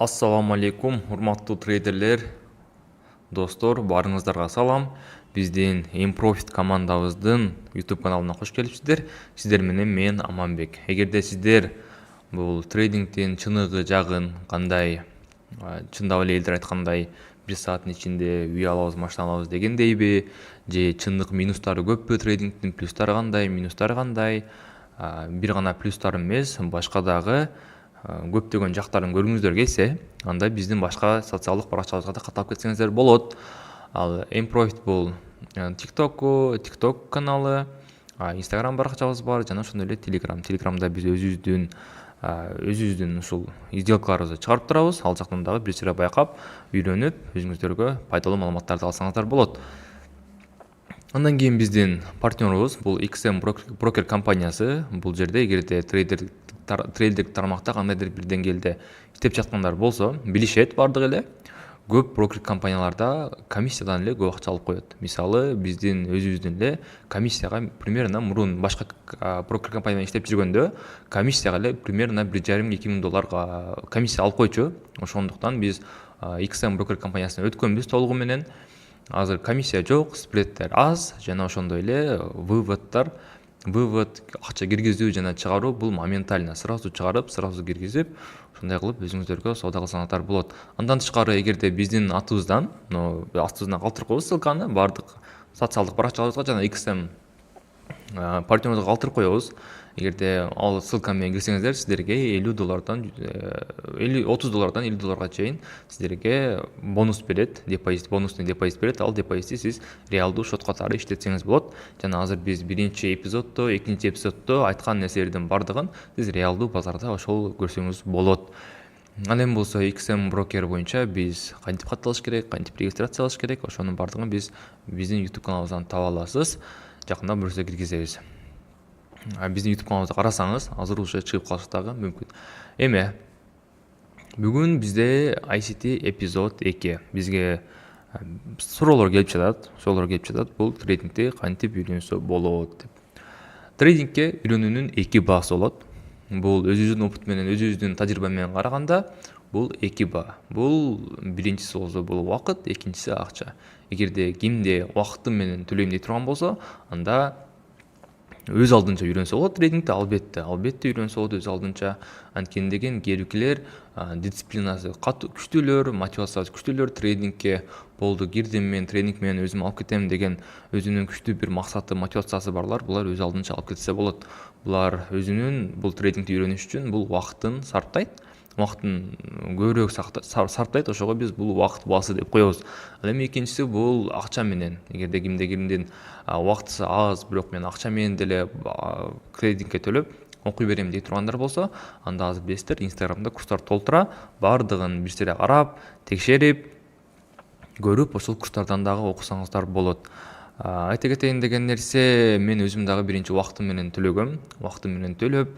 Ассаламу алейкум, урматтуу трейдерлер, достор, барыңыздарга салам. Биздин Improfit командабыздын YouTube каналына кош келипсиздер. Сиздер менен мен Аманбек. Эгерде сиздер бул трейдингдин чыныгы жагын кандай, чындап эле элдер айткандай, 1 сааттын ичинде үй алабыз, машина алабыз дегендейби, же чындык минустары көппү, трейдингдин плюстары кандай, минустары кандай, бир гана плюстары эмес, башка дагы көптөгөн жактарын көргүңүздөр келсе, анда биздин башка социалдык баракчабызга да катталып кетсеңиздер болот. Ал Improfit бул TikTok каналы, Instagram баракчабыз бар, жана ошондой эле Telegram. Telegramда биз өзүбүздүн ушул сделкаларыбызды чыгарып турабыз. Ал жактан дагы бир сыйра байкап, үйрөнүп, өзүңүздөргө пайдалуу маалыматтарды алсаңыздар болот. Андан кийин биздин партнерубуз бул XM Broker компаниясы. Бул жерде эгерде трейдердик тармакта кандайдыр бир деңгээлде иштеп жаткандар болсо, билишет бардык эле. Көп брокер компанияларда комиссиядан эле көп акча алып коет. Мисалы, биздин өзүбүздүн эле комиссияга примерно мурун башка брокер компанияда иштеп жүргөндө комиссияга эле примерно $1,500–2,000 комиссия алып койчу. Ошондуктан биз XM Broker компаниясына өткөнбүз толугу менен. Азыр комиссия жок, спредтер аз, жана ошондой эле вывод, акча киргизүү жана чыгаруу бул моментально, сразу чыгарып, сразу киргизип, ошондой кылып өзүңүздөргө соода кылсаңыздар болот. Андан тышкары, эгерде биздин атыбыздан калтырып коебуз ссылканы бардык социалдык баракчаларыбызга жана XM партнерибизге калтырып коебуз. Эгерде ал ссылка менен кирсеңиздер, сиздерге $30 $50 чейин сиздерге бонус берет, бонусный депозит берет. Ал депозитти сиз реалдуу шот катары иштетсеңиз болот. Жана азыр биз биринчи эпизоддо, экинчи эпизоддо айткан нерселердин бардыгын сиз реалдуу базарда ошол көрсөңүз болот. Ал эми болсо XM Broker боюнча биз кантип катталыш керек, кантип регистрация кылыш керек, ошонун бардыгын биз биздин YouTube каналыбыздан таба аласыз. Жакында бүрсө киргизебиз. Биздин YouTube каналыбызды карасаңыз, азыр уже чыгып калышы дагы мүмкүн. Эми бүгүн бизде ICT эпизод 2. Бизге суроолор келип жатат. Бул трейдингди кантип үйрөнсө болот деп. Трейдингке үйрөнүүнүн 2 баасы болот. Бул өзүбүздүн опыт менен, өзүбүздүн тажрыйба менен караганда, бул 2 баа. Бул биринчиси болсо бул убакыт, экинчиси акча. Эгерде кимде убакытым менен төлөйм дей турган болсо, анда өз алдынча үйрөнсө болот трейдингди, албетте үйрөнсө болот өз алдынча. Анткени деген кээбиркилер дисциплинасы күчтүүлөр, мотивациясы күчтүүлөр, трейдингке болду кирдим, мен трейдинг менен өзүм алып кетем деген өзүнүн күчтүү бир максаты, мотивациясы барлар, булар өз алдынча алып кетсе болот. Булар өзүнүн бул трейдингди үйрөнүш үчүн бул убакытын сарптайт. Убакытын көбүрөөк сарптайт, ошого биз бул убакыт баасы деп коебуз. Ал эми экинчиси бул акча менен. Эгерде кимдин убактысы аз, бирок мен акча менен деле трейдингке төлөп окуй берем дей тургандар болсо, анда азыр билесиздер, Instagramда курстар толтура, бардыгын бир сыйра карап, текшерип, көрүп, ошол курстардан дагы окусаңыздар болот. Айта кетейин деген нерсе, мен өзүм дагы биринчи убактым менен төлөгөм. Убактым менен төлөп,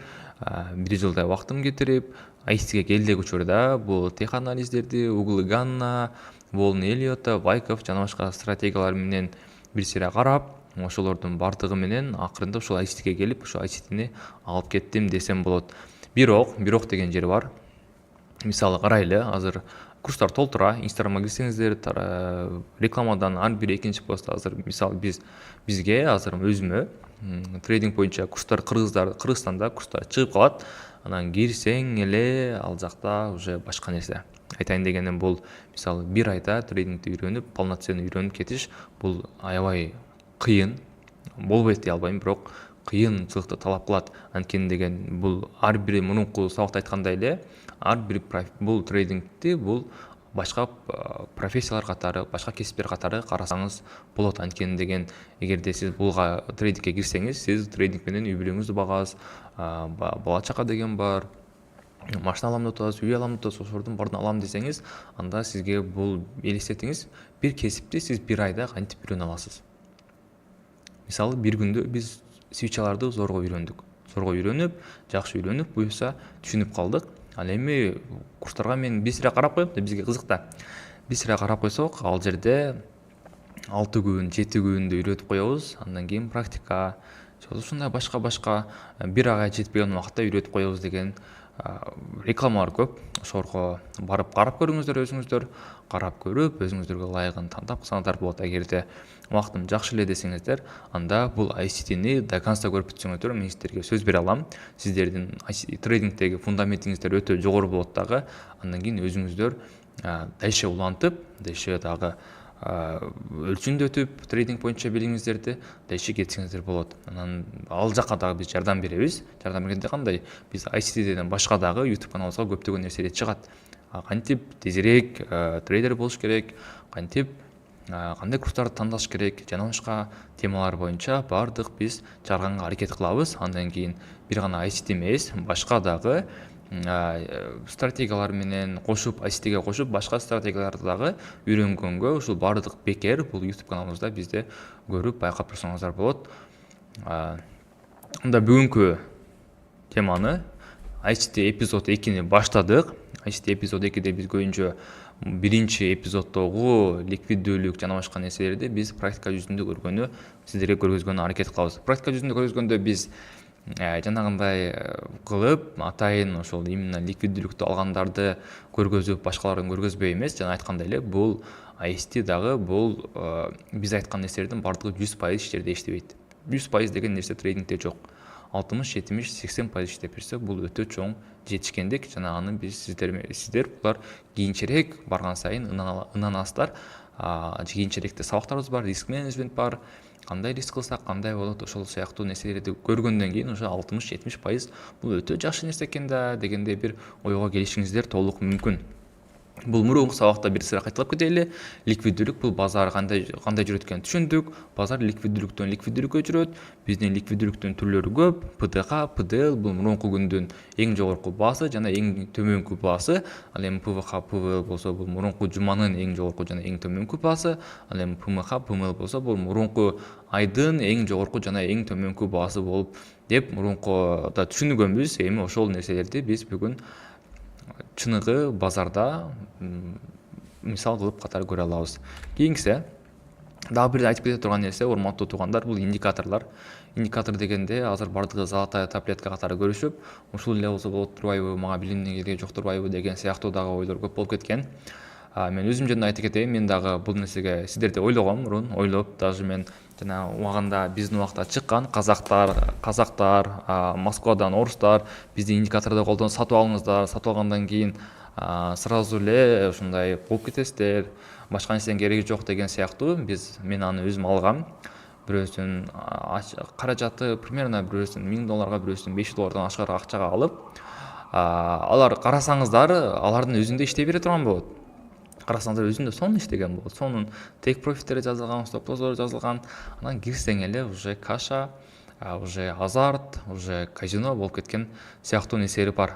1 жылдай убактым кетирип, ICT-ге келдик учурда бул тех анализдерди, Google Ganna, Волн Эллиотта, Вайков жана башка стратегиялар менен бир сыйра карап, ошолордун бардыгы менен акырында ушул ICT-ге келип, ошол ICT-ни алып кеттим десем болот. Бирок деген жери бар. Мисалы карайлы, азыр курстар толтура, Instagramга кирсеңиздер, рекламадан ар бир экинчи постта азыр мисалы бизге азыр өзүмө трейдинг боюнча курстар Кыргызстанда курстар чыгып калат. Анан кирсең эле ал жакта уже башка нерсе. Айтайын дегеним бул мисалы 1 айда трейдингди үйрөнүп, полноценный үйрөнүп кетиш бул аябай кыйын. Болбойт дей албайм, бирок кыйынчылыкты талап кылат. Анткени деген бул ар бир мурунку сабакта айткандай эле, ар бир бул трейдингди бул башка профессиялар катары, башка кесиптер катары карасаңыз болот. Анткени деген эгерде сиз булга трейдингке кирсеңиз, сиз трейдинг менен үй бүлөңүздү багасыз, бала чака деген бар, машина алам деп атасыз, үй алам деп атасыз, ошолордун баарын алам десеңиз, анда сизге бул элестетиңиз, бир кесипти сиз 1 айда кантип үйрөнө аласыз. Мисалы, бир күндө биз свечаларды зорго үйрөнүп, жакшы үйрөнүп, буюрса түшүнүп калдык. Ал эми курстарга мен бир сыйра карап коем, бизге кызык да. Бир сыйра карап койсок, ал жерде 6 күн, 7 күндө үйрөтүп коебуз. Андан кийин практика, ушундай башка 1 айга жетпеген убакытта үйрөтүп коебуз деген рекламалар көп. Ошорго барып карап көрүңүздөр, өзүңүздөр карап көрүп, өзүңүздөргө ылайыгын тандап кылсаңыздар болот. Эгерде убактым жакшы эле десеңиздер, анда бул ICTни до конца көрүп бүтсөңүздөр, мен сиздерге сөз бере алам. Сиздердин трейдингдеги фундаментиңиздер өтө жогору болот дагы. Андан кийин өзүңүздөр дальше улантып, дальше дагы өлчүндөтүп, трейдинг боюнча билимиңиздерди дальше кетсеңиздер болот. Анан ал жака дагы биз жардам беребиз. Жардам бергенде кандай? Биз ICTден башка дагы YouTube каналыбызга көптөгөн нерселер чыгат. Кантип тезирээк трейдер болуш керек, кантип кандай курстарды тандаш керек, жана башка темалар боюнча баардык биз чыгарганга аракет кылабыз. Андан кийин бир гана ICT эмес, башка дагы стратегиялар менен кошуп, ICTге кошуп, башка стратегияларды дагы үйрөнгөнгө ушул баардык бекер бул YouTube каналыбызда бизде көрүп, байкап турсаңыздар болот. Анда бүгүнкү теманы ICT эпизод 2-ни баштадык. ICT эпизод 2-де биз көбүнчө биринчи эпизоддогу ликвиддүүлүк жана башка нерселерди биз практика жүзүндө көргөнү сиздерге көргөзгөнгө аракет кылабыз. Практика жүзүндө көргөзгөндө биз жанагындай кылып атайын ошол именно ликвиддүүлүктү алгандарды көргөзүп, башкаларын көргөзбөй эмес, жана айткандай эле бул ICT дагы бул биз айткан нерселердин баардыгы 100% иштерде иштебейт. 100% деген нерсе трейдингде жок. 60, 70, 80% иштеп берсе бул өтө чоң жетишкендик, жана аны биз сиздер булар кийинчерээк барган сайын ынанасыздар. Кийинчерээкте сабактарыбыз бар, риск менеджмент бар. Кандай риск кылсак кандай болот, ошол сыяктуу нерселерди көргөндөн кийин уже 60-70% бул өтө жакшы нерсе экен да дегенде бир ойго келишиңиздер толук мүмкүн. Бул мурунку сабакта бир сыйра кайталап кетели. Ликвиддүүлүк бул базар кандай жүрөт экенин түшүндүк. Базар ликвиддүүлүктөн ликвиддүүлүккө жүрөт. Биздин ликвиддүүлүктүн түрлөрү көп. PDK, PDL бул мурунку күндүн эң жогорку баасы жана эң төмөнкү баасы. Ал эми PVH, PVL болсо бул мурунку жуманын эң жогорку жана эң төмөнкү баасы. Ал эми PMH, PML болсо бул мурунку айдын эң жогорку жана эң төмөнкү баасы болуп деп мурункуда түшүнгөнбүз. Эми ошол нерселерди биз бүгүн чыныгы базарда мисал кылып катары көрө алабыз. Кийинкисе дагы бир айтып кете турган нерсе, урматтуу туугандар, бул индикаторлор. Индикатор дегенде азыр бардыгы золотая таблетка катары көрүшүп, ушул эле болсо болот турбайбы, мага билимдин кереги жок турбайбы деген сыяктуу дагы ойлор көп болуп кеткен. Мен өзүм жөнүндө айтып кетейин, мен дагы бул нерсеге сиздерди ойлогом, мурун ойлоп, даже мен жана убагында биздин убакта чыккан казактар, Москвадан орустар биздин индикаторду колдонуп сатып алыңыздар, сатып алгандан кийин сразу эле ушундай болуп кетесиздер, башка нерсенин кереги жок деген сыяктуу мен аны өзүм алгам. Бирөөсүн каражаты примерно бирөөсүн $1000, бирөөсүн $500 ашкараак акчага алып, алар карасаңыздар, алардын өзүндө иштей бере турган болот. Карасаңыздар өзүндө сонун иштеген болот. Сонун take profit'тери жазылган, stop loss'лор жазылган. Анан кирсең эле уже каша, уже азарт, уже казино болуп кеткен сыяктуу нерселер бар.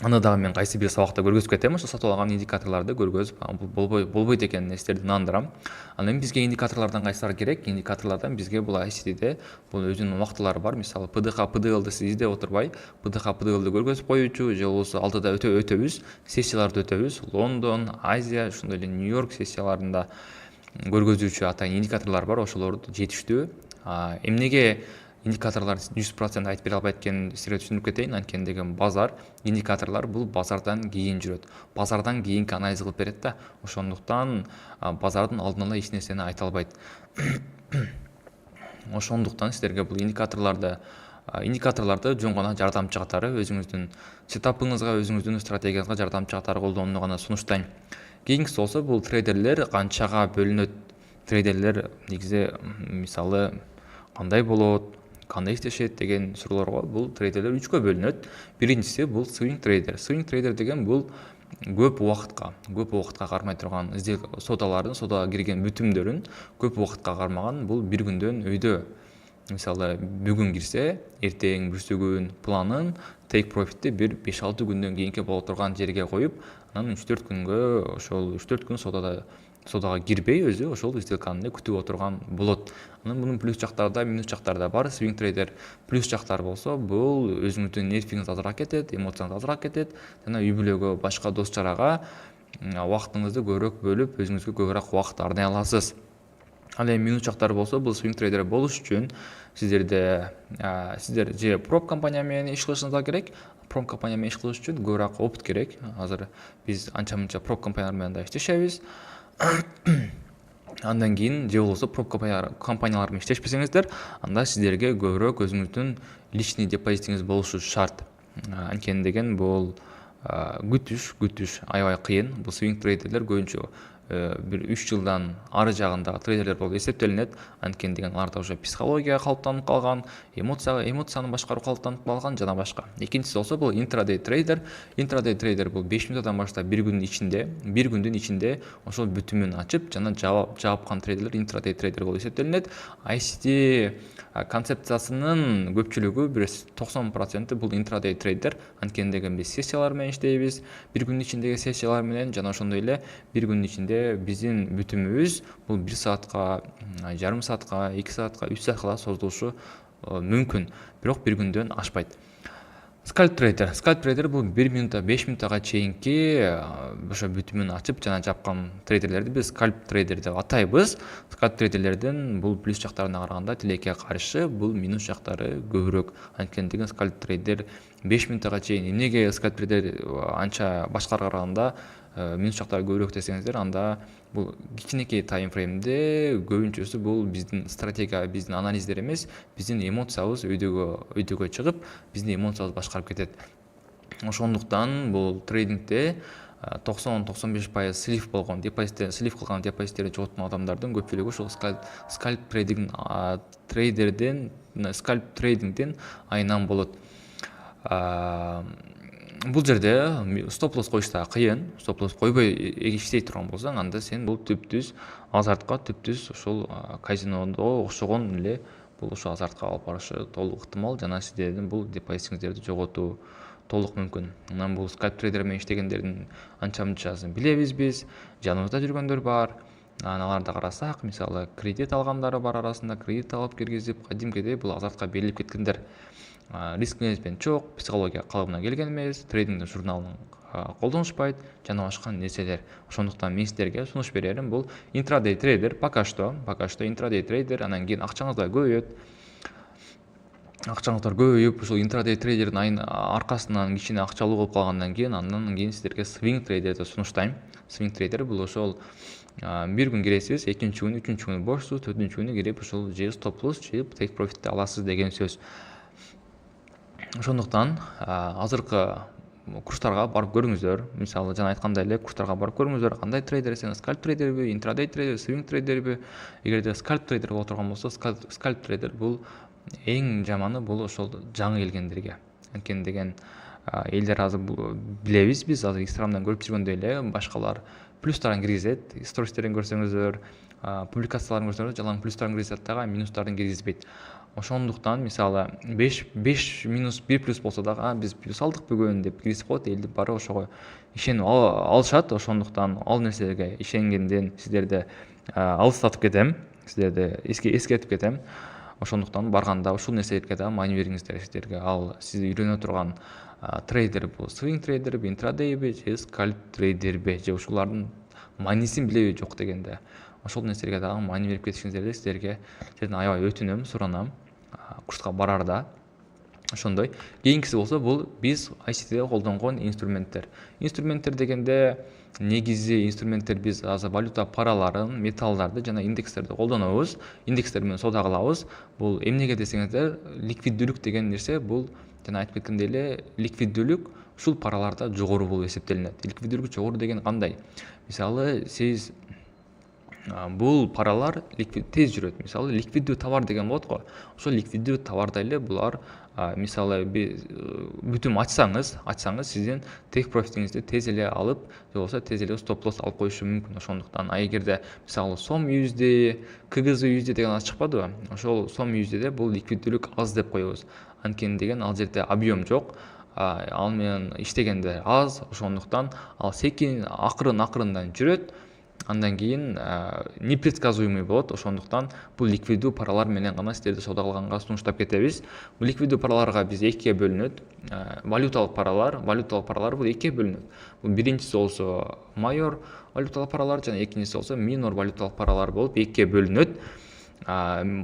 Аны дагы мен кайсы бир сабакта көргөзүп кетем, ошо сатып алган индикаторлорду көргөзүп, болбойт экен нерселерди ынандырам. Анан эми бизге индикаторлордон кайсылар керек? Индикаторлордон бизге бул ICTде бул өзүнүн убактылары бар. Мисалы PDH, PDL'ды сиз издеп отурбай, PDH, PDL'ды көргөзүп коючу, же болбосо алдыда өтөбүз, сессияларды өтөбүз. Лондон, Азия, ошондой эле Нью-Йорк сессияларында көргөзүүчү атайын индикаторлор бар, ошолорду жетиштүү. Эмнеге индикаторлор 100% айтып бере албайт экенин сиздерге түшүндүрүп кетейин. Анткени деген базар, индикаторлор бул базардан кийин жүрөт. Базардан кийинки анализ кылып берет да. Ошондуктан базардын алдын ала эч нерсени айта албайт. Ошондуктан сиздерге бул индикаторлорду жөн гана жардамчы катары өзүңүздүн сетапыңызга, өзүңүздүн стратегияңызга жардамчы катары колдонууну гана сунуштайм. Кийинкиси болсо бул трейдерлер канчага бөлүнөт. Трейдерлер негизи мисалы кандай болот, кандай иштешет деген суроолорго бул трейдерлер 3кө бөлүнөт. Биринчиси бул swing трейдер. Swing трейдер деген бул көп убакытка кармай турган содага кирген бүтүмдөрүн көп убакытка кармаган, бул бир күндөн өйдө. Мисалы бүгүн кирсе, эртең бүрсүгүн планын take profit'ти бир 5-6 күндөн кийинки боло турган жерге коюп, анан 3-4 күнгө ошол 3-4 күн содага кирбей өзү ошол сделканы күтүп отурган болот. Анан мунун плюс жактары да, минус жактары да бар. Swing трейдер плюс жактары болсо, бул өзүңүздүн нервиңиз азыраак кетет, эмоцияңыз азыраак кетет, жана үй бүлөгө, башка дос жарага убактыңызды көбүрөөк бөлүп, өзүңүзгө көбүрөөк убакыт арнай аласыз. Ал эми минус жактары болсо, бул swing трейдер болуш үчүн сиздер же проб компания менен иш кылышыңыздар керек. Проб компания менен иш кылыш үчүн көбүрөөк опыт керек. Азыр биз анча мынча проб компаниялар менен да иштешебиз. Андан кийин же болбосо проб компаниялар менен иштешпесеңиздер, анда сиздерге көбүрөөк өзүңүздүн личный депозитиңиз болушу шарт. Анткени деген бул күтүш аябай кыйын. Бул swing трейдерлер көбүнчө бир 3 жылдан ары жагындагы трейдерлер болуп эсептелинет. Анткени деген аларда уже психология калыптанып калган, эмоцияны башкаруу калыптанып калган жана башка. Экинчиси болсо бул интрадей трейдер. Интрадей трейдер бул 5 минуттан баштап бир күндүн ичинде ошол бүтүмүн ачып жана жаапкан трейдерлер интрадей трейдер болуп эсептелинет. ICT концепциясынын көпчүлүгү бир 90% бул интрадей трейдер. Анткени деген биз сессиялар менен иштейбиз, бир күндүн ичиндеги сессиялар менен жана ошондой эле бир күндүн ичинде биздин бүтүмүбүз бул 1 саатка, жарым саатка, 2 саатка, 3 саатка да созулушу мүмкүн, бирок бир күндөн ашпайт. Scalp трейдер бул 1 минутта 5 минуттага чейинки ошо бүтүмүн ачып жана жапкан трейдерлерди биз scalp трейдер деп атайбыз. Scalp трейдерлердин бул плюс жактарына караганда тилекке каршы бул минус жактары көбүрөөк. Анткени деген scalp трейдер 5 минуттага чейин эмнеге scalp трейдер анча башкаларга караганда минус жактары көбүрөөк десеңиздер, анда бул кичинекей таймфреймде көбүнчөсү бул биздин стратегия, биздин анализдер эмес, биздин эмоциябыз өйдөгө чыгып, биздин эмоциябыз башкарып кетет. Ошондуктан бул трейдингде 90-95% слив болгон слив кылган депозиттерди жоготкон адамдардын көпчүлүгү ушул scalp трейдингден айынан болот. Бул жерде стоп-лосс коюш да кыйын. Стоп-лосс койбой иштей турган болсоң, анда сен бул түптүз азартка, түптүз ушул казинодо окшогон эле бул ошо азартка алып барышы толук ыктымал жана сиздердин бул депозитиңиздерди жоготуу толук мүмкүн. Анан бул scalp трейдер менен иштегендердин анча мынчасын билебиз биз, жаныбызда жүргөндөр бар. Аларды карасак, мисалы кредит алгандары бар, арасында кредит алып киргизип, кадимкидей бул азартка берилип кеткендер. Риск менеджмент жок, психология калыбына келген эмес, трейдингдин журналын колдонушпайт жана башка нерселер. Ошондуктан мен сиздерге сунуш берерим бул интрадей трейдер, пока что интрадей трейдер. Анан кийин акчаңыздар көбөйүп, ушул интрадей трейдердин аркасынан кичине акчалуу болуп калгандан кийин, андан кийин сиздерге swing трейдерди сунуштайм. Swing трейдер бул ошол бир күн киресиз, экинчи күнү, үчүнчү күнү бошсуз, төртүнчү күнү кирип ушул же стоп-лосс же take profitти аласыз деген сөз. Ошондуктан азыркы курстарга барып көрүңүздөр. Мисалы жана айткандай эле курстарга барып көрүңүздөр. Кандай трейдер экенин, scalp трейдерби, интрадей трейдер, swing трейдерби? Эгерде scalp трейдер боло турган болсо, scalp трейдер бул эң жаманы бул ошол жаңы келгендерге. Анткени деген элдер азыр билебиз биз, азыр Инстаграмдан көрүп жүргөндөй эле башкалар плюстарын киргизет. Стористерин көрсөңүздөр, публикацияларын көрсөңүздөр, жалаң плюстарын киргизет дагы, минустарын киргизбейт. Ошондуктан мисалы 5 минус 1 плюс болсо дагы биз плюс алдык бүгүн деп киргизип коет, элдер баары ошого ишенип алышат. Ошондуктан ал нерселерге ишенгенден сиздерди алыстатып кетем, сиздерди эскертип кетем. Ошондуктан барганда ушул нерселерге да маани бериңиздер. Сиздерге ал сизди үйрөнө турган трейдер бул swing трейдерби, интрадейби же scalp трейдерби, же ушулардын маанисин билеби жок дегенде. Ошол нерселерге дагы маани берип кетишиңиздерди сиздерден аябай өтүнөм, суранам курска барарда. Ошондой. Кийинкиси болсо бул биз ICTде колдонгон инструменттер. Инструменттер дегенде негизи инструменттер биз азыр валюта параларын, металлдарды жана индекстерди колдонобуз. Индекстер менен соода кылабыз. Бул эмнеге десеңиздер, ликвиддүүлүк деген нерсе бул жана айтып кеткендей эле ликвиддүүлүк ушул параларда жогору болуп эсептелинет. Ликвиддүүлүк жогору деген кандай? Мисалы сиз бул паралар тез жүрөт. Мисалы ликвиддүү товар деген болот го. Ошол ликвиддүү товарда эле булар мисалы бүтүм ачсаңыз сиздин take profitиңизди тез эле алып, же болбосо тез эле стоп-лосс алып коюшу мүмкүн. Ошондуктан эгерде мисалы сом USD, KGZ USD деген чыкпадыбы? Ошол сом USD бул ликвиддүүлүк аз деп коебуз. Анткени деген ал жерде объем жок. Ал менен иштегенде аз, ошондуктан ал секин акырындан жүрөт. Андан кийин непредсказуемый болот. Ошондуктан бул ликвиддүү паралар менен гана сиздерди соода кылганга сунуштап кетебиз. Бул ликвиддүү параларга биз экиге бөлүнөт. валюталык паралар бул экиге бөлүнөт. Бул биринчиси болсо майор валюталык паралар жана экинчиси болсо минор валюталык паралар болуп экиге бөлүнөт.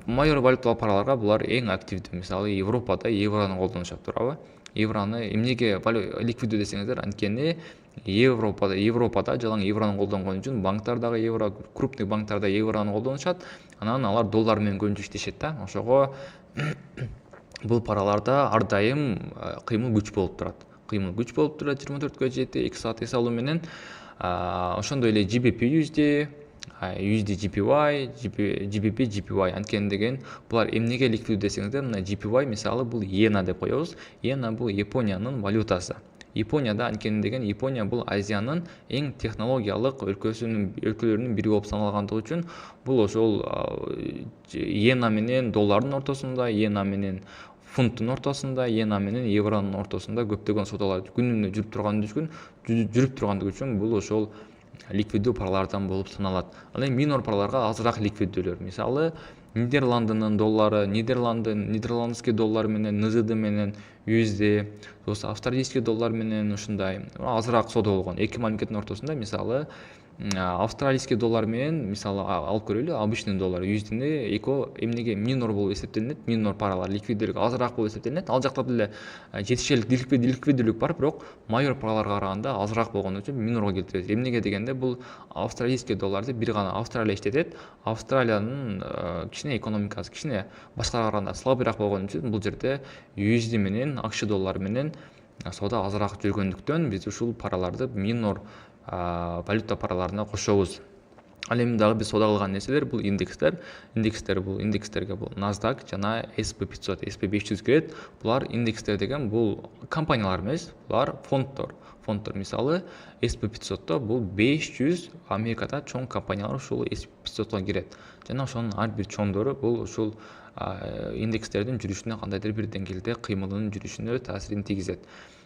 Майор валюталык параларга булар эң активдүү. Мисалы Европада еврону колдонушат, туурабы? Еврону эмнеге ликвиддүү десеңиздер, анткени Европада жалаң еврону колдонгон үчүн банктар дагы евро, крупный банктар да еврону колдонушат. Анан алар доллар менен көбүнчө иштешет да. Ошого бул параларда ар дайым кыймыл күч болуп турат. 24 жети 2 саат эс алуу менен. Ошондой эле GBP USD, USD GPY, GBP GPY анткени деген булар эмнеге ликвиддүү десеңиздер, мына GPY мисалы бул иена деп коебуз. Иена бул Япониянын валютасы. Японияда анткени деген Япония бул Азиянын эң технологиялык өлкөлөрүнүн бири болуп саналгандыгы үчүн бул ошол иена менен доллардын ортосунда, иена менен фунттун ортосунда, иена менен евронун ортосунда көптөгөн саудалар күнүнө жүрүп тургандыгы үчүн бул ошол ликвиддүү паралардан болуп саналат. Ал эми минор параларга азыраак ликвиддүүлөр. Мисалы Нидерландынын доллары, нидерландский доллар менен, НЗД менен USD, австралийский доллар менен ушундай азыраак соода болгон. Эки мамлекеттин ортосунда мисалы австралийский доллар менен мисалы алып көрөлү, обычный доллар USD-ни эко эмнеге минор болуп эсептелинет, минор паралар ликвиддүүлүк азыраак болуп эсептелинет. Ал жакта деле жетишерлик ликвиддүүлүк бар, бирок майор параларга караганда азыраак болгон үчүн минорго келтиребиз. Эмнеге дегенде бул австралийский долларды бир гана Австралия иштетет. Австралиянын кичине экономикасы кичине башкаларга караганда слабыйраак болгон үчүн бул жерде USD менен акш доллары менен соода азыраак жүргөндүктөн биз ушул параларды минор валюта параларына кошобуз. Ал эми дагы биз соода кылган нерселер бул индекстерге бул NASDAQ жана SP500, SP500 кирет. Булар индекстер деген бул компаниялар эмес, булар фонддор. Мисалы SP500то бул 500 Америкада чоң компаниялар ушул SP500га кирет. Жана ошонун ар бир чоңдору бул ушул индекстердин жүрүшүнө кандайдыр бир деңгээлде кыймылынын жүрүшүнө таасирин тийгизет.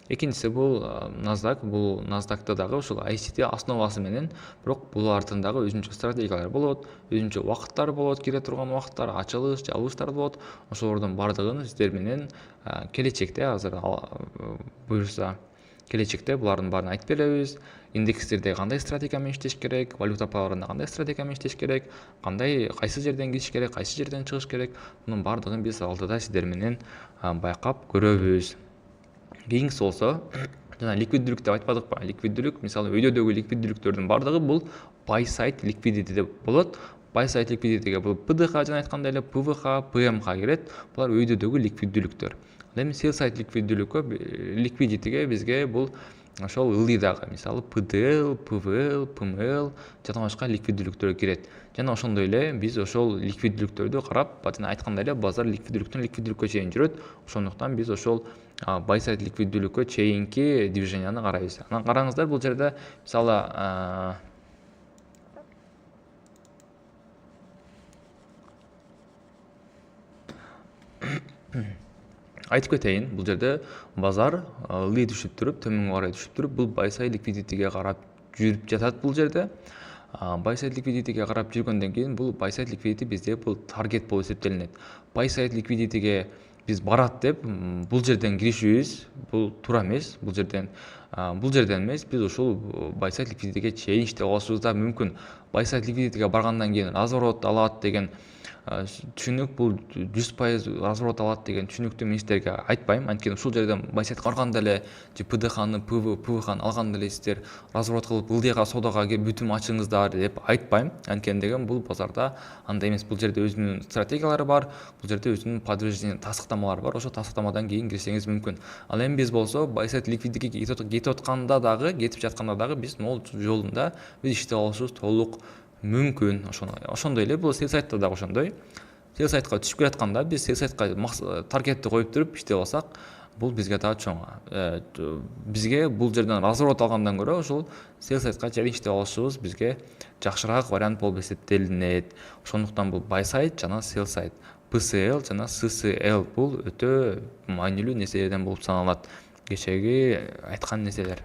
Экинчиси бул NASDAQта дагы ушул ICT основасы менен, бирок булардын дагы өзүнчө стратегиялар болот, өзүнчө убакыттары болот, кире турган убакыттар, ачылыш, жабылыштар болот. Ошолордун бардыгын сиздер менен келечекте азыр буюрса келечекте булардын баарын айтып беребиз. Индекстерде кандай стратегия менен иштеш керек, валюта параларында кандай стратегия менен иштеш керек, кайсы жерден кириш керек, кайсы жерден чыгыш керек, мунун баардыгын биз алдыда сиздер менен байкап көрөбүз. Кийинкиси болсо жана ликвиддүүлүк деп айтпадыкпы? Ликвиддүүлүк мисалы өйдөдөгү ликвиддүүлүктөрдүн баардыгы бул buy side liquidity деп болот. Buy side liquidity бул ПДХ жана айткандай эле ПВХ, ПМХ кирет. Булар өйдөдөгү ликвиддүүлүктөр. Эми sell side liquidityге бизге бул ошол ылдый дагы мисалы ПДЛ, ПВЛ, ПМЛ жана башка ликвиддүүлүктөр кирет. Жана ошондой эле биз ошол ликвиддүүлүктөрдү карап, жана айткандай эле базар ликвиддүүлүккө чейин жүрөт. Ошондуктан биз ошол buy side ликвиддүүлүккө чейинки движенияны карайбыз. Анан караңыздар, бул жерде мисалы айтып кетейин, бул жерде базар ылдый түшүп туруп, төмөнгө карай түшүп туруп, бул buy side liquidityге карап жүрүп жатат. Бул жерде buy side liquidityге карап жүргөндөн кийин бул buy side liquidity бизде бул таргет болуп эсептелинет. Buy side liquidityге биз барат деп бул жерден киришибиз бул туура эмес. Бул жерден эмес, биз ушул buy side liquidityге чейин иштеп алышыбыз да мүмкүн. Buy side liquidityге баргандан кийин разворот алат деген түшүнүк, бул 100% разворот алат деген түшүнүктү мен сиздерге айтпайм. Анткени ушул жерден buy side карганда эле же ПДХны, ПВХны алганда эле сиздер разворот кылып ылдыйга соодага бүтүм ачыңыздар деп айтпайм. Анткени деген бул базарда андай эмес. Бул жерде өзүнүн стратегиялары бар, бул жерде өзүнүн подтверждение тасыктамалары бар. Ошо тасыктамадан кийин кирсеңиз мүмкүн. Ал эми биз болсо buy side liquidity кетип жатканда дагы биз могул жолунда биз иштеп алышыбыз толук мүмкүн. Ошондой эле бул sell side'да дагы ошондой. Sell side'га түшүп келатканда биз sell side'га таргетти коюп туруп иштеп алсак, бул бизге дагы чоң. Бизге бул жерден разворот алгандан көрө ошол sell side'га чейин иштеп алышыбыз бизге жакшыраак вариант болуп эсептелинет. Ошондуктан бул buy side жана sell side, PCL жана CCL бул өтө маанилүү нерселерден болуп саналат. Кечеги айткан нерселер.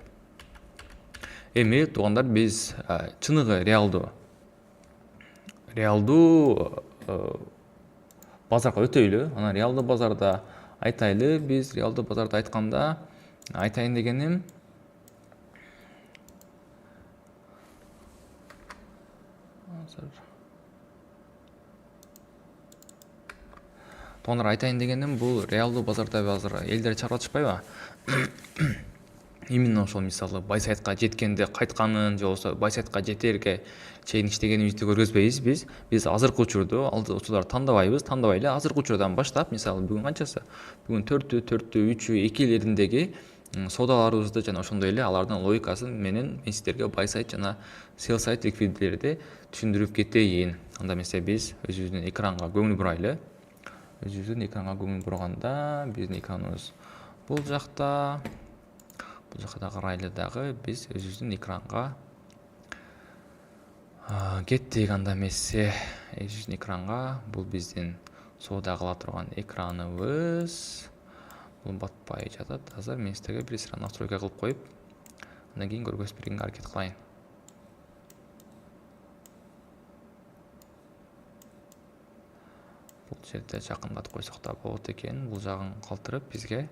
Эми туугандар, биз чыныгы реалдуу базарга өтөйлү. Анан реалдуу базарда айтайлы биз реалдуу базарды айтканда айтайын дегеним бул реалдуу базарда азыр элдер чарып атышпайбы? Именно ошол мисалы Байсайтка жеткенде кайтканын же болбосо Байсайтка жетерге чейин иштегенибизди көргөзбөйбүз биз. Биз азыркы учурду учурларды тандабай эле азыркы учурдан баштап, мисалы бүгүн канчасы? Бүгүн 4-түү, 3-ү, 2 соодаларыбызды жана ошондой эле алардын логикасы менен мен сиздерге Байсайт жана Селсайт ликвиддерди түшүндүрүп кетейин. Анда эмесе биз өзүбүздүн экранга көңүл бурайлы. Өзүбүздүн экранга көңүл бурганда биздин экраныбыз бул жакта. Бул жака да карайлы дагы биз өзүбүздүн экранга кеттик. Анда эмесе өзүбүздүн экранга бул биздин соода кыла турган экраныбыз. Бул батпай жатат. Азыр мен сиздерге бир сыра настройка кылып коюп, андан кийин көргөзүп бергенге аракет кылайын. Бул жерде жакындатып койсок да болот экен. Бул жагын калтырып бизге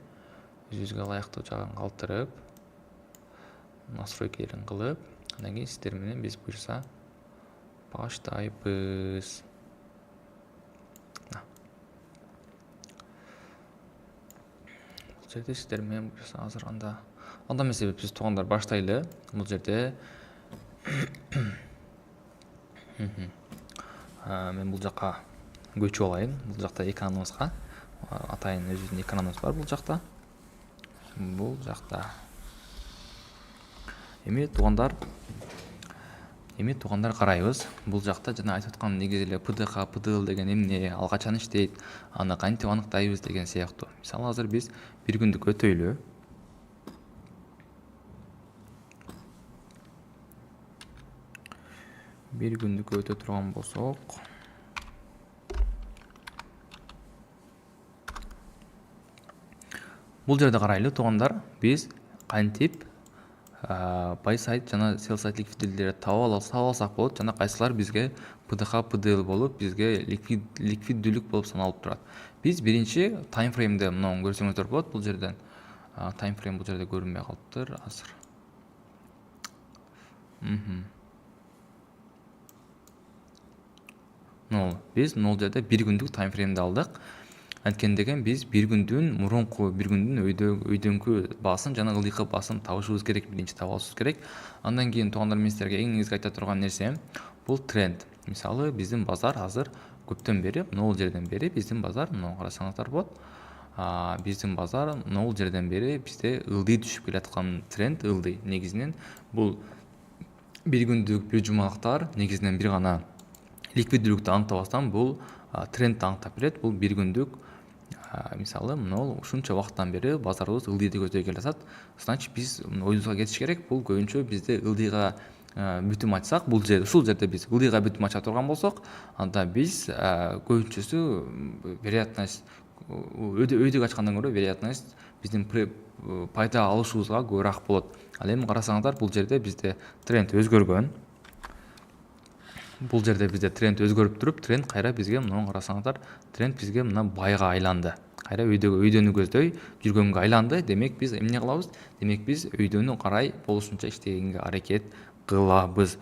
өзүбүзгө ылайыктуу жагын калтырып, настройкаларын кылып, андан кийин сиздер менен биз буюрса баштайбыз. Бул жерде сиздер менен буюрса азыр анда эмесе биз туугандар баштайлы. Бул жерде мен бул жака көчүп алайын. Бул жакта экраныбызга атайын өзүбүздүн экраныбыз бар бул жакта. Эми туугандар карайбыз. Бул жакта жана айтып аткан негизи эле PDK, PDL деген эмне, ал качан иштейт, аны кантип аныктайбыз деген сыяктуу. Мисалы азыр биз бир күндүк өтөйлү. Бир күндүк өтө турган болсок, бул жерде карайлы туугандар, биз кантип Байсайт жана Селсайт ликвиддерди таап алсак болот жана кайсылар бизге PDK, PDL болуп бизге ликвиддүүлүк болуп саналып турат. Биз биринчи таймфреймди мынаны көрсөңүздөр болот. Бул жерден таймфрейм бул жерде көрүнбөй калыптыр азыр. Биз могул жерде бир күндүк таймфреймди алдык. Анткени биз бир күндүн өйдөңкү басым жана ылдыйкы басым табышыбыз керек, биринчи таап алышыбыз керек. Андан кийин туугандар, мен сиздерге эң негизги айта турган нерсем бул тренд. Мисалы биздин базар азыр көптөн бери, могул жерден бери биздин базар, мына карасаңыздар болот. Биздин базар могул жерден бери бизде ылдый түшүп келаткан тренд ылдый. Негизинен бул бир күндүк, бир жумалыктар негизинен бир гана ликвиддүүлүктү аныктабастан бул трендти аныктап берет. Бул бир күндүк, мисалы мына ушунча убакыттан бери базарыбыз ылдыйды көздөй келатат. Значит, биз оюбузга кетиш керек. Бул көбүнчө бизде ылдыйга бүтүм ачсак, ушул жерде биз ылдыйга бүтүм ача турган болсок, анда биз көбүнчөсү вероятность өйдөгө ачкандан көрө вероятность биздин пайда алышыбызга көбүрөөк болот. Ал эми карасаңыздар, бул жерде бизде тренд өзгөргөн. Бул жерде бизде тренд өзгөрүп туруп, тренд кайра бизге мына карасаңыздар, тренд бизге мына байга айланды. Кайра өйдөнү көздөй жүргөнгө айланды. Демек биз эмне кылабыз? Демек биз өйдөнү карай болушунча иштегенге аракет кылабыз.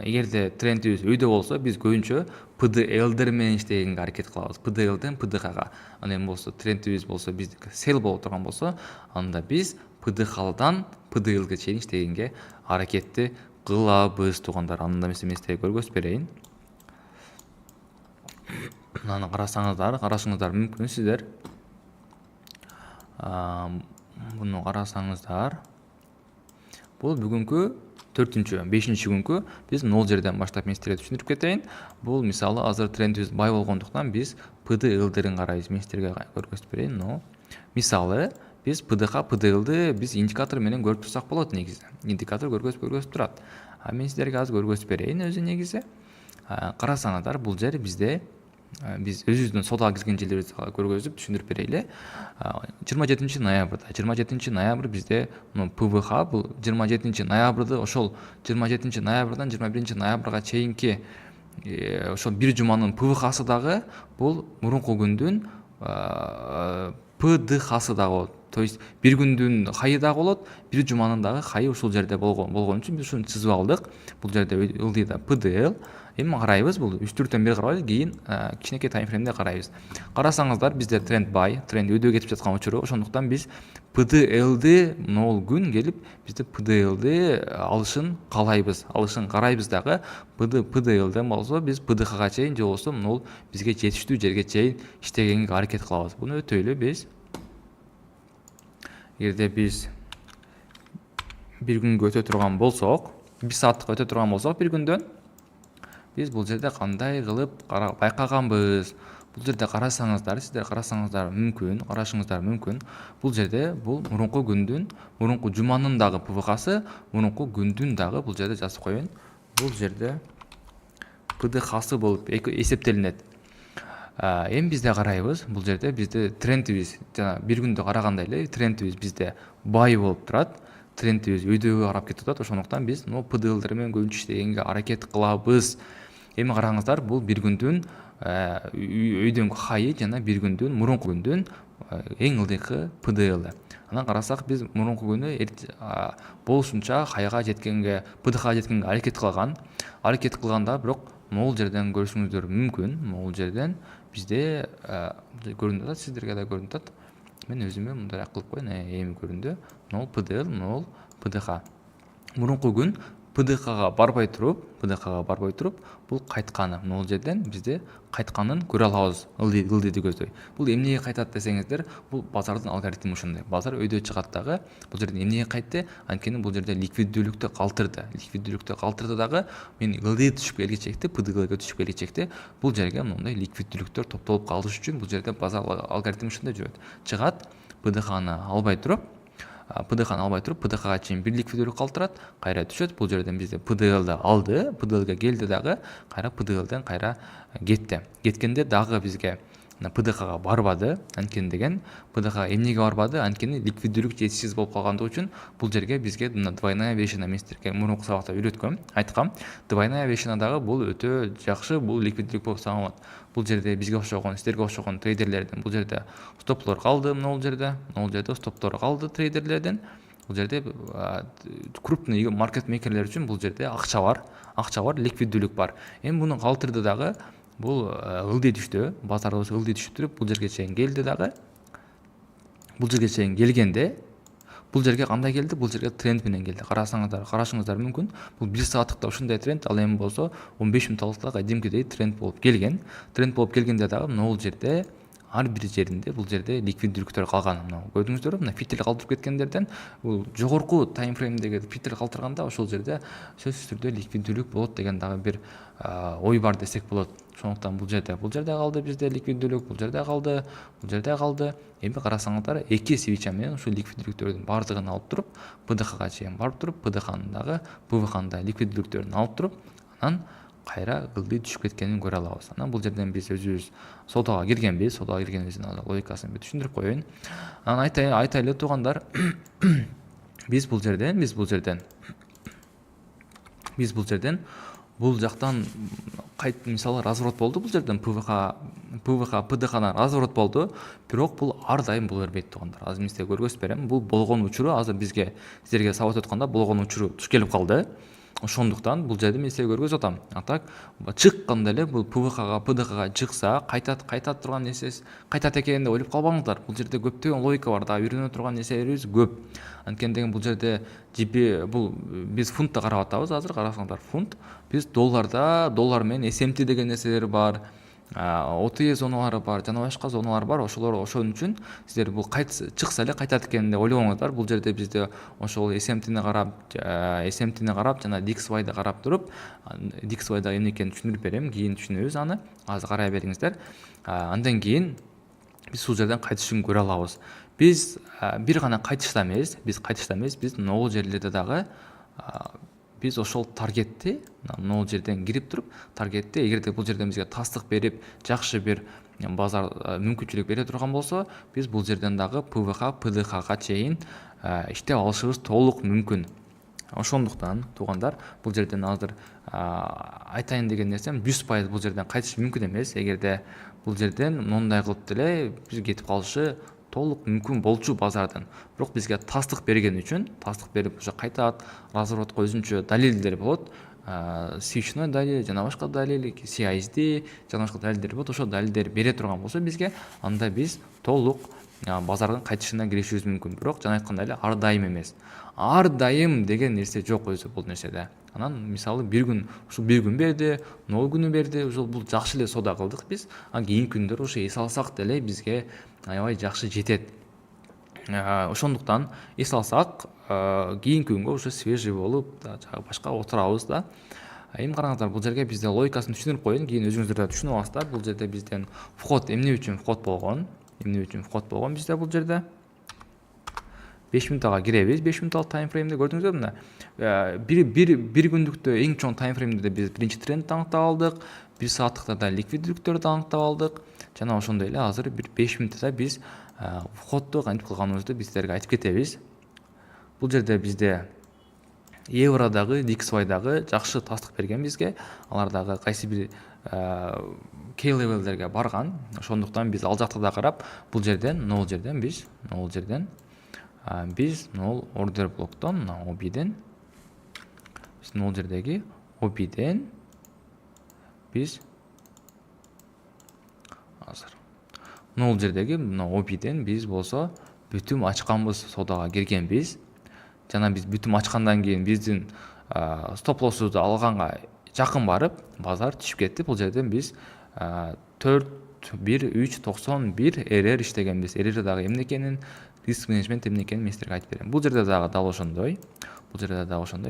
Эгерде трендибиз өйдө болсо, биз көбүнчө PDLдер менен иштегенге аракет кылабыз. PDLден PDKга. Ал эми болсо трендибиз болсо, биздики sell боло турган болсо, анда биз PDKдан PDLге чейин иштегенге аракетти кылабыз туугандар. Анда эмесе мен силерге көргөзүп берейин. Мынаны карашыңыздар мүмкүн сиздер. Буну карасаңыздар, бул бүгүнкү 4-5 күnkү биз могул жерден баштап мен силерге түшүндүрүп кетейин. Бул мисалы азыр трендибиз бай болгондуктан биз PDLдерин карайбыз. Мен силерге көргөзүп берейин. Мисалы биз PDK, PDLды биз индикатор менен көрүп турсак болот негизи. Индикатор көргөзүп турат. Мен силерге азыр көргөзүп берейин өзү негизи. Карасаңыздар, бул жер бизде биз өзүбүздүн соодага кирген жерлерибизди көргөзүп түшүндүрүп берейли. 27 ноябрь бизде ПВХ бул 27 ноябрды ошол 27 ноябрдан 21 ноябрга чейинки ошол бир жуманын ПВХсы дагы бул мурунку күндүн ПДХ-сы дагы болот. То есть бир күндүн хайы дагы болот, бир жуманын дагы хайы ушул жерде болгон үчүн биз ушуну чызып алдык. Бул жерде ылдыйда ПДЛ. Эми карайбыз, бул 3-4төн бери карабайбыз, кийин кичинекей таймфреймде карайбыз. Карасаңыздар, бизде тренд бай, тренд өйдө кетип жаткан учуру, ошондуктан биз ПДЛди могул күн келип бизде ПДЛди алышын каалайбыз, алышын карайбыз дагы. ПДЛден болсо биз ПДХга чейин же болбосо могул бизге жетиштүү жерге чейин иштегенге аракет кылабыз. Буну өтө эле биз эгерде биз бир күнгө өтө турган болсок, 1 сааттыкка өтө турган болсок бир күндөн, биз бул жерде кандай кылып байкаганбыз? Бул жерде карасаңыздар, сиздер карасаңыздар мүмкүн, карашыңыздар мүмкүн. Бул жерде бул мурунку күндүн, мурунку жуманын дагы ПВХ-сы, мурунку күндүн дагы бул жерде жазып коеюн. Бул жерде ПДХ-сы болуп эсептелинет. Эми бизде карайбыз, бул жерде бизде трендибиз жана бир күндө карагандай эле трендибиз бизде бай болуп турат. Трендибиз өйдөгө карап кетип атат. Ошондуктан биз ПДЛдер менен көбүнчө иштегенге аракет кылабыз. Эми караңыздар, бул бир күндүн өйдөнгү хайы жана бир күндүн мурунку күндүн эң ылдыйкы ПДЛ. Анан карасак, биз мурунку күнү болушунча хайга жеткенге, ПДХга жеткенге аракет кылган. Аракет кылганда бирок могул жерден көрүшүңүздөр мүмкүн. Могул жерден бизде көрүнүп атат, сиздерге да көрүнүп атат. Мен өзүмө мындай кылып коеюн, эми көрүндү. Могул ПДЛ, могул ПДХ. Мурунку күн ПДХга барбай туруп, бул кайтканы. Могул жерден бизде кайтканын көрө алабыз, ылдыйды көздөй. Бул эмнеге кайтат десеңиздер, бул базардын алгоритми ушундай. Базар өйдө чыгат дагы, бул жерден эмнеге кайтты? Анткени бул жерде ликвиддүүлүктү калтырды дагы. Мен ылдый түшүп келгичекти, ПДЛге түшүп келгичекти. Бул жерге мындай ликвиддүүлүктөр топтолуп калыш үчүн бул жерде базар алгоритми ушундай жүрөт. Чыгат, ПДХны албай туруп, ПДХга чейин бир ликвиддүүлүк калтырат, кайра түшөт. Бул жерден бизде ПДЛди алды, ПДЛге келди дагы, кайра ПДЛден кайра кетти. Кеткенде дагы бизге ПДХга барбады. Анткени деген ПДХга эмнеге барбады? Анткени ликвиддүүлүк жетишсиз болуп калгандыгы үчүн бул жерге бизге двойная величина, мен сиздерге мурунку сабакта үйрөткөм, айткам. Двойная величина дагы бул өтө жакшы, бул ликвиддүүлүк болуп саналат. Бул жерде бизге окшогон, сиздерге окшогон трейдерлердин бул жерде стоплор калды, могул жерде стоптор калды трейдерлердин. Бул жерде крупный маркетмейкерлер үчүн бул жерде акча бар, ликвиддүүлүк бар. Эми муну калтырды дагы, бул ылдый түштү, базарыбыз ылдый түшүп туруп бул жерге чейин келди дагы. Бул жерге чейин келгенде, бул жерге кандай келди? Бул жерге тренд менен келди. Карашыңыздар мүмкүн. Бул 1 сааттыкта ушундай тренд, ал эми болсо 15 мүнөттүк кадимкидей тренд болуп келген. Тренд болуп келгенде дагы могул жерде ар бир жеринде бул жерде ликвиддүүлүктөр калган. Көрдүңүздөрбү? Мына фитил калтырып кеткендерден бул жогорку таймфреймдеги фитил калтырганда ошол жерде сөзсүз түрдө ликвиддүүлүк болот деген дагы бир ой бар десек болот. Ошондуктан бул жерде калды бизде ликвиддүүлүк, бул жерде калды. Эми карасаңыздар, 2 свеча менен ушул ликвиддүүлүктөрдүн баардыгын алып туруп, ПДХга чейин барып туруп, ПДХнын дагы ПВХнын да ликвиддүүлүктөрүн алып туруп, анан кайра ылдый түшүп кеткенин көрө алабыз. Анан бул жерден биз өзүбүз содага киргенбиз, киргенибиздин логикасын түшүндүрүп коеюн. Анан айтайлы туугандар, биз бул жактан мисалы разворот болду, бул жерден ПДХдан разворот болду, бирок бул ар дайым боло бербейт туугандар. Азыр мен сизге көргөзүп берем. Бул болгон учуру азыр бизге, сиздерге сабат өткөндө болгон учуру туш келип калды. Ошондуктан бул жерде мен сизге көргөзүп атам. Атак чыкканда эле бул ПДХга чыкса, кайтат турган нерсеси кайтат экен деп ойлоп калбаңыздар. Бул жерде көптөгөн логика бар, дагы үйрөнө турган нерселерибиз көп. Анткени деген бул жерде бул биз фунтта карап атабыз азыр, карасаңыздар фунт. Биз доллар менен SMT деген нерселер бар. OTE зоналары бар, жана башка зоналар бар. Ошол үчүн сиздер бул чыкса эле кайтат экен деп ойлобоңуздар. Бул жерде бизде ошол SMT-ни карап, жана DXY-ды карап туруп, DXY-да эмне экенин түшүндүрүп берем, кийин түшүнөбүз аны. Азыр карай бериңиздер. Андан кийин биз ушул жерден кайтышын көрө алабыз. Биз бир гана кайтышта эмес, биз могул жерлерде дагы биз ошол таргетти могул жерден кирип туруп, таргетти эгерде бул жерден бизге тастык берип, жакшы бир базар мүмкүнчүлүк бере турган болсо, биз бул жерден дагы ПВХ, ПДХга чейин иштеп алышыбыз толук мүмкүн. Ошондуктан туугандар, бул жерден азыр айтайын деген нерсем 100% бул жерден кайтыш мүмкүн эмес. Эгерде бул жерден мондай кылып деле биз кетип калышы толук мүмкүн болчу базардан. Бирок бизге тастык берген үчүн, тастык берип уже кайтат разработка өзүнчө далилдер болот. Свечной далил, жана башка далил, CISD, жана башка далилдер болот. Ошол далилдер бере турган болсо бизге, анда биз толук базардын кайтышына киришибиз мүмкүн. Бирок жана айткандай эле ар дайым эмес. Ар дайым деген нерсе жок өзү бул нерседе. Анан мисалы бир күн берди, 0 күнү берди, ошол бул жакшы эле соода кылдык биз. Кийинки күндөр ошо эс алсак деле бизге аябай жакшы жетет. Ошондуктан эс алсак, кийинки күнгө уже свежий болуп, башка отурабыз да. Эми караңыздар, бул жерге бизде логикасын түшүндүрүп коеюн, кийин өзүңүздөр да түшүнүп аласыздар. Бул жерде бизден вход эмне үчүн вход болгон бизде бул жерде 5 минутага киребиз. 5 минутталык таймфреймди көрдүңүздөр мына. Бир күндүктө эң чоң таймфреймде биз биринчи трендти аныктап алдык, 1 сааттыкта да ликвиддүүлүктөрдү аныктап алдык. Жана ошондой эле азыр бир 5 минутта биз входду кантип кылганыбызды биз силерге айтып кетебиз. Бул жерде бизде евродагы, DXY-дагы жакшы тастык берген бизге. Алар дагы кайсы бир key levelдерге барган. Ошондуктан биз ал жакта да карап, бул жерден биз нол ордер блоктон, мына OB-ден биз нол жердеги OB-ден биз азыр нол жердеги мына OB-ден биз болсо бүтүм ачканбыз, соодага киргенбиз. Жана биз бүтүм ачкандан кийин биздин стоп лоссубузду алганга жакын барып, базар түшүп кетти. Бул жерден биз 4.1.3.91 эррор иштегенбиз. Эррор дагы эмне экенин, риск менеджмент эмне экенин мен силерге айтып берем. Бул жерде дагы дал ошондой.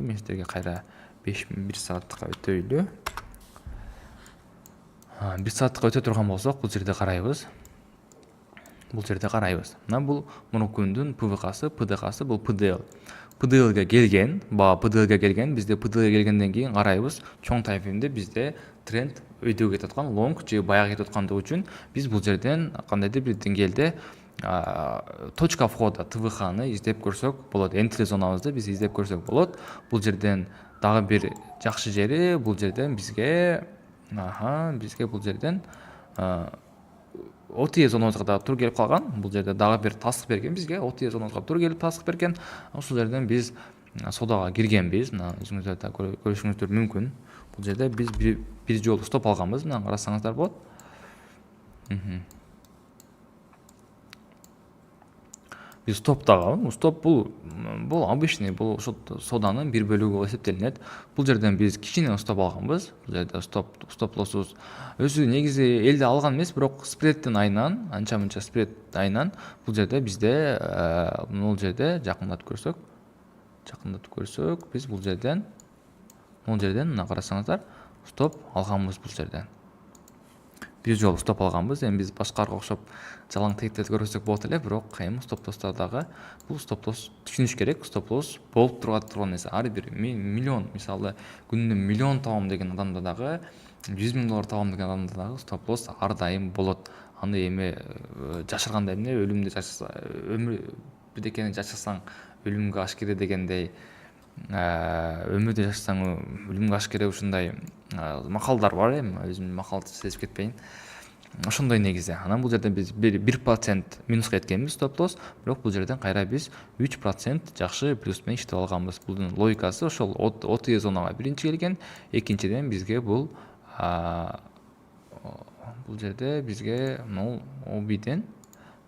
Мен силерге кайра 1 сааттыкка өтөйлү. 1 сааттыкка өтө турган болсок, бул жерде карайбыз. Мына бул мурунку күндүн ПВК-сы, ПДК-сы, бул PDL. PDL-ге келген, бизде PDL келгенден кийин карайбыз, чоң таймфреймде бизде тренд өйдө кетип аткан, лонг же баягы кетип аткандыгы үчүн биз бул жерден кандайдыр бир деңгээлде точка входа ТВХ-ны издеп көрсөк болот. Энтри зонабызды биз издеп көрсөк болот. Бул жерден дагы бир жакшы жери, бул жерден бизге бул жерден OTE зонабызга дагы туура келип калган. Бул жерде дагы бир тастык берген бизге, OTE зонабызга туура келип тастык берген. Ошол жерден биз соодага киргенбиз. Мына өзүңүздөр да көрүшүңүздөр мүмкүн. Бул жерде биз бир жолу стоп алганбыз. Мына карасаңыздар болот. Биз стоптагы, стоп бул обычный, бул ошол сооданын бир бөлүгү болуп эсептелинет. Бул жерден биз кичине стоп алганбыз. Бул жерде стоп лоссубуз өзү негизи элде алган эмес, бирок спредтин айынан, анча-мынча спред айынан бул жерде бизде бул жерде жакындатып көрсөк, биз бул жерден мына карасаңыздар, стоп алганбыз бул жерден. Бир жолу стоп алганбыз. Эми биз башкаларга окшоп жалаң тегтерди көрсөк болот эле, бирок эми стоп лосстор дагы бул стоп лосс түшүнүш керек. Стоп лосс болуп турган нерсе. Ар бир миллион, мисалы күнүнө миллион табам деген адамда дагы, $100,000 табам деген адамда дагы стоп лосс ар дайым болот. Аны эми жашырганда эмне, өлүмдү жашаса, өмүр бирдекени жашасаң өлүмгө ашкере дегендей, өмүрдү жашасаң өлүмгө ашкере, ушундай макалдар бар. Эми өзүм макалды сезип кетпейин. Ошондой негизи. Анан бул жерден биз 1% минуска кеткенбиз стоп лосс, бирок бул жерден кайра биз 3% жакшы плюс менен иштеп алганбыз. Булдун логикасы ошол OTE зонага биринчи келген, экинчиден бизге бул жерде бизге OB-ден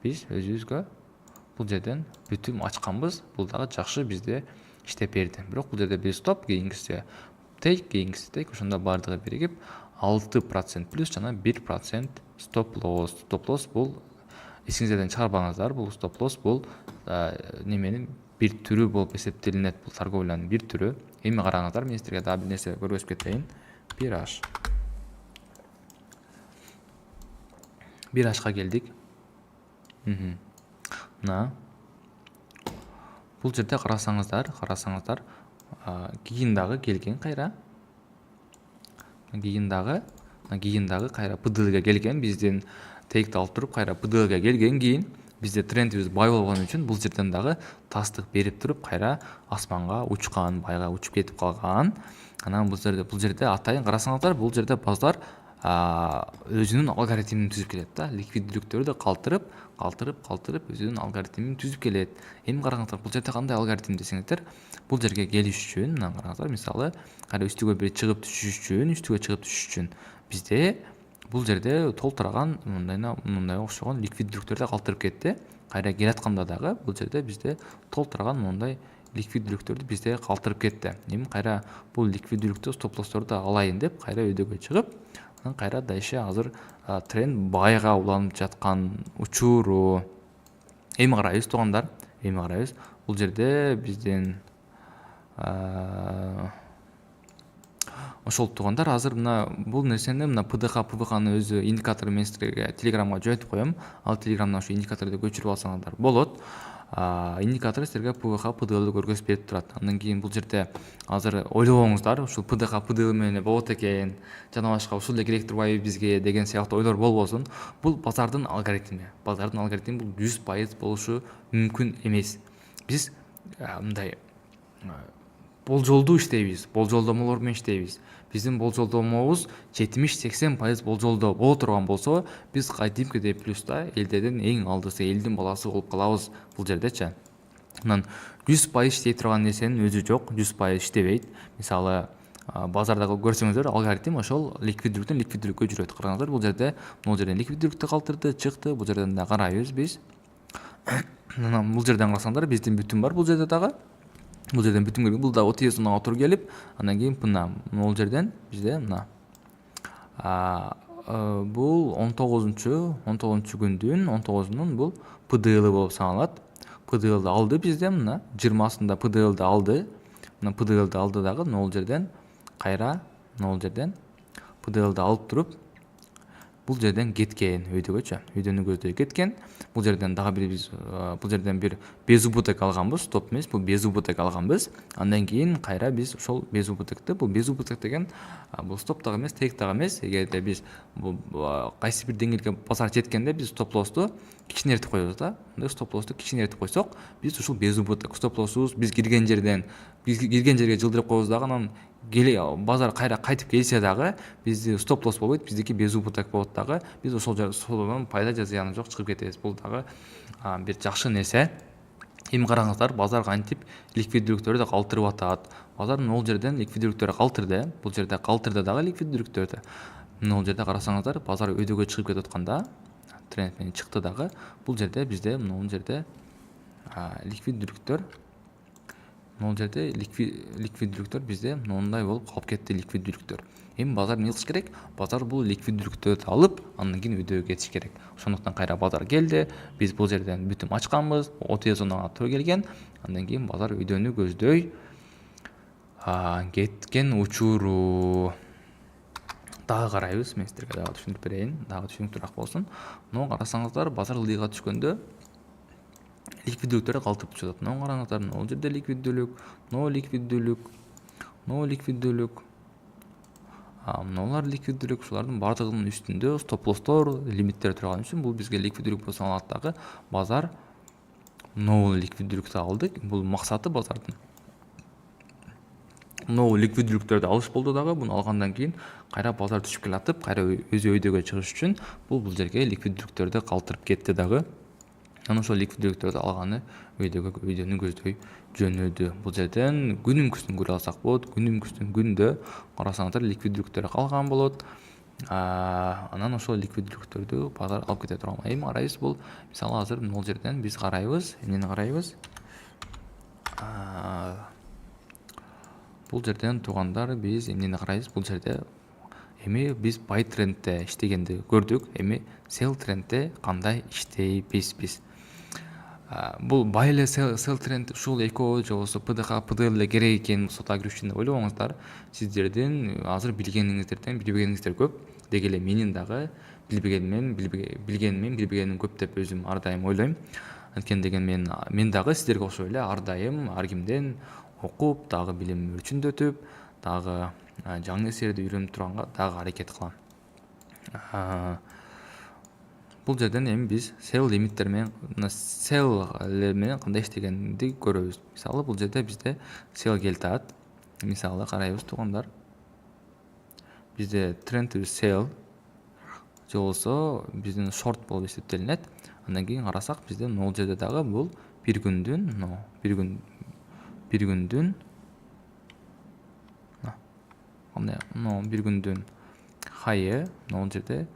биз өзүбүзгө бул жерден бүтүм ачканбыз. Бул дагы жакшы бизде иштеп берди. Бирок бул жерде бир стоп, кийинкиси тейк, ошондо баардыгы биригип 6% плюс жана 1% стоп лосс. Стоп лосс бул эсиңизден чыгарбаңыздар. Бул стоп лосс бул неменин бир түрү болуп эсептелинет. Бул торговлянын бир түрү. Эми караңыздар, мен силерге дагы бир нерсе көрсөтүп кетейин. Бирашка келдик. Мына бул жерде карасаңыздар, кийин дагы келген кайра. Кийин дагы кайра PDL-ге келген, биздин тейкти алып туруп кайра PDL-ге келген кийин бизде трендибиз бай болгон үчүн бул жерден дагы тастык берип туруп кайра асманга учкан, байга учуп кетип калган. Анан бул жерде атайын карасаңыздар, бул жерде базар өзүнүн алгоритмин түзүп келет да. Ликвиддүүлүктөрдү калтырып өзүнүн алгоритмин түзүп келет. Эми караңыздар, бул жерде кандай алгоритм десеңиздер, бул жерге келиш үчүн мына караңыздар, мисалы үстүгө бир чыгып түшүш үчүн бизде бул жерде толтурган мындай окшогон ликвиддүүлүктөрдү калтырып кетти. Кайра келатканда дагы бул жерде бизде толтурган мындай ликвиддүүлүктөрдү бизде калтырып кетти. Эми кайра бул ликвиддүүлүктү стоп-лоссторду алайын деп кайра өйдөгө чыгып, анан кайра дальше азыр тренд байга уланып жаткан учуру. Эми карайбыз туугандар, бул жерде биздин ошол туугандар, азыр мына бул нерсени, мына ПДХ, ПВХны өзү индикатор мен силерге Телеграмга жөнөтүп коем. Ал Телеграмдан ушу индикаторду көчүрүп алсаңыздар болот. Индикатор силерге ПВХ, ПДЛду көргөзүп берип турат. Андан кийин бул жерде азыр ойлобоңуздар, ушул ПДХ, ПДЛ менен болот экен, жана башка ушул эле керек турбайбы бизге деген сыяктуу ойлор болбосун. Бул базардын алгоритми. Базардын алгоритми бул 100% болушу мүмкүн эмес. Биз мындай болжолдуу иштейбиз, болжолдомолор менен иштейбиз. Биздин болжолдомобуз 70-80% болжолдоо боло турган болсо, биз кадимкидей плюста элдердин эң алдысы, элдин баласы болуп калабыз бул жердечи. Анан 100% иштей турган нерсенин өзү жок, 100% иштебейт. Мисалы, базардагы көрсөңүздөр, алгоритм ошол ликвиддүүлүккө жүрөт. Караңыздар, бул жерде ликвиддүүлүктү калтырды, чыкты. Бул жерден да карайбыз биз. Анан бул жерден карасаңдар, биздин бүтүн бар бул жерде дагы. Бул жерден бүтүн келген, бул да OTS онага тур келип, андан кийин мына бул жерден бизде мына бул 19 күндүн 19-нун бул ПДЛ болуп саналат. ПДЛды алды бизде, мына 20-сында ПДЛды алды. Мына ПДЛды алды дагы, бул жерден кайра бул жерден ПДЛды алып туруп, бул жерден кеткен өйдөгөчү, өйдөнү көздөй кеткен. Бул жерден дагы биз бул жерден бир безубыток алганбыз, стоп эмес, бул безубыток алганбыз. Андан кийин кайра биз ошол безубытокты, бул безубыток деген бул стоп дагы эмес, тек дагы эмес. Эгерде биз кайсы бир деңгээлге базар жеткенде биз стоп-лоссду кичинертип коебуз да. Мындай стоп-лоссду кичинертип койсок, биз ушул безубыток стоп-лоссубуз биз кирген жерге жылдырып коебуз дагы, анан базар кайра кайтып келсе дагы бизди стоп-лосс болбойт, биздики безубыток болот дагы. Биз ошол жерден пайда же зыяны жок чыгып кетебиз. Бул дагы бир жакшы нерсе. Эми караңыздар, базар кантип ликвиддүүлүктөрдү калтырып атат. Базар бул жерден ликвиддүүлүктөрдү калтырды. Бул жерде калтырды дагы ликвиддүүлүктөрдү. Бул жерде карасаңыздар, базар өйдөгө чыгып кетип атканда, тренд менен чыкты дагы. Бул жерде бизде бул жерде ликвиддүүлүктөр, бул жерде ликвиддүүлүктөр бизде мындай болуп калып кетти ликвиддүүлүктөр. Эми базар эмне кылыш керек? Базар бул ликвиддүүлүктөрдү алып, андан кийин өйдөгө кетиш керек. Ошондуктан кайра базар келди. Биз бул жерден бүтүм ачканбыз, OTS зонага туура келген. Андан кийин базар өйдөнү көздөй кеткен учуру. Дагы карайбыз, мен силерге дагы түшүндүрүп берейин, дагы түшүнүктүүрөөк болсун. Мына карасаңыздар, базар лыйга түшкөндө ликвиддүүлүктөр калтырып түшөт. Мына караңыздар, бул жерде ликвиддүүлүк, мыналар ликвиддүүлүк, ушулардын баардыгынын үстүндө стоп-лосстор, лимиттер турган үчүн бул бизге ликвиддүүлүк болуп саналат дагы. Базар бул ликвиддүүлүктү алды. Бул максаты базардын ликвиддүүлүктөрдү алыш болду дагы. Буну алгандан кийин кайра базар түшүп келатып, кайра өзү өйдөгө чыгыш үчүн бул жерге ликвиддүүлүктөрдү калтырып кетти дагы. Анан ошол ликвиддүүлүктөрдү алганы өйдөнү көздөй жөнөдү. Бул жерден күнүмкүсүн көрө алсак болот. Күндө карасаңыздар, ликвиддүүлүктөр калган болот. Анан ошол ликвиддүүлүктөрдү базар алып кете турган. Эми карайбыз, бул мисалы азыр бул жерден биз карайбыз, эмнени карайбыз? Бул жерден туугандар, биз эмнени карайбыз? Бул жерде эми биз бай трендте иштегенди көрдүк. Эми сел трендте кандай иштейбиз биз? Бул бай эле сел тренд ушул экөө же болбосо ПДХ, ПДЛ эле керек экен сотага кириш үчүн деп ойлобоңуздар. Сиздердин азыр билбегениңиздер көп. Деги эле менин дагы билбегеним көп деп өзүм ар дайым ойлойм. Анткени деген мен дагы сиздерге окшоп эле ар дайым ар кимден окуп, дагы билим өрчүндөтүп, дагы жаңы нерселерди үйрөнүп турганга дагы аракет кылам. Бул жерден эми биз sell лимиттер менен, sell менен кандай иштегенди көрөбүз. Мисалы, бул жерде бизде sell келтат. Мисалы карайбыз туугандар. Бизде trend to sell же болбосо биздин шорт болуп эсептелинет. Андан кийин карасак бизде могул жерде дагы бул бир күндүн бир күндүн бир күндүн хайы, могул жерде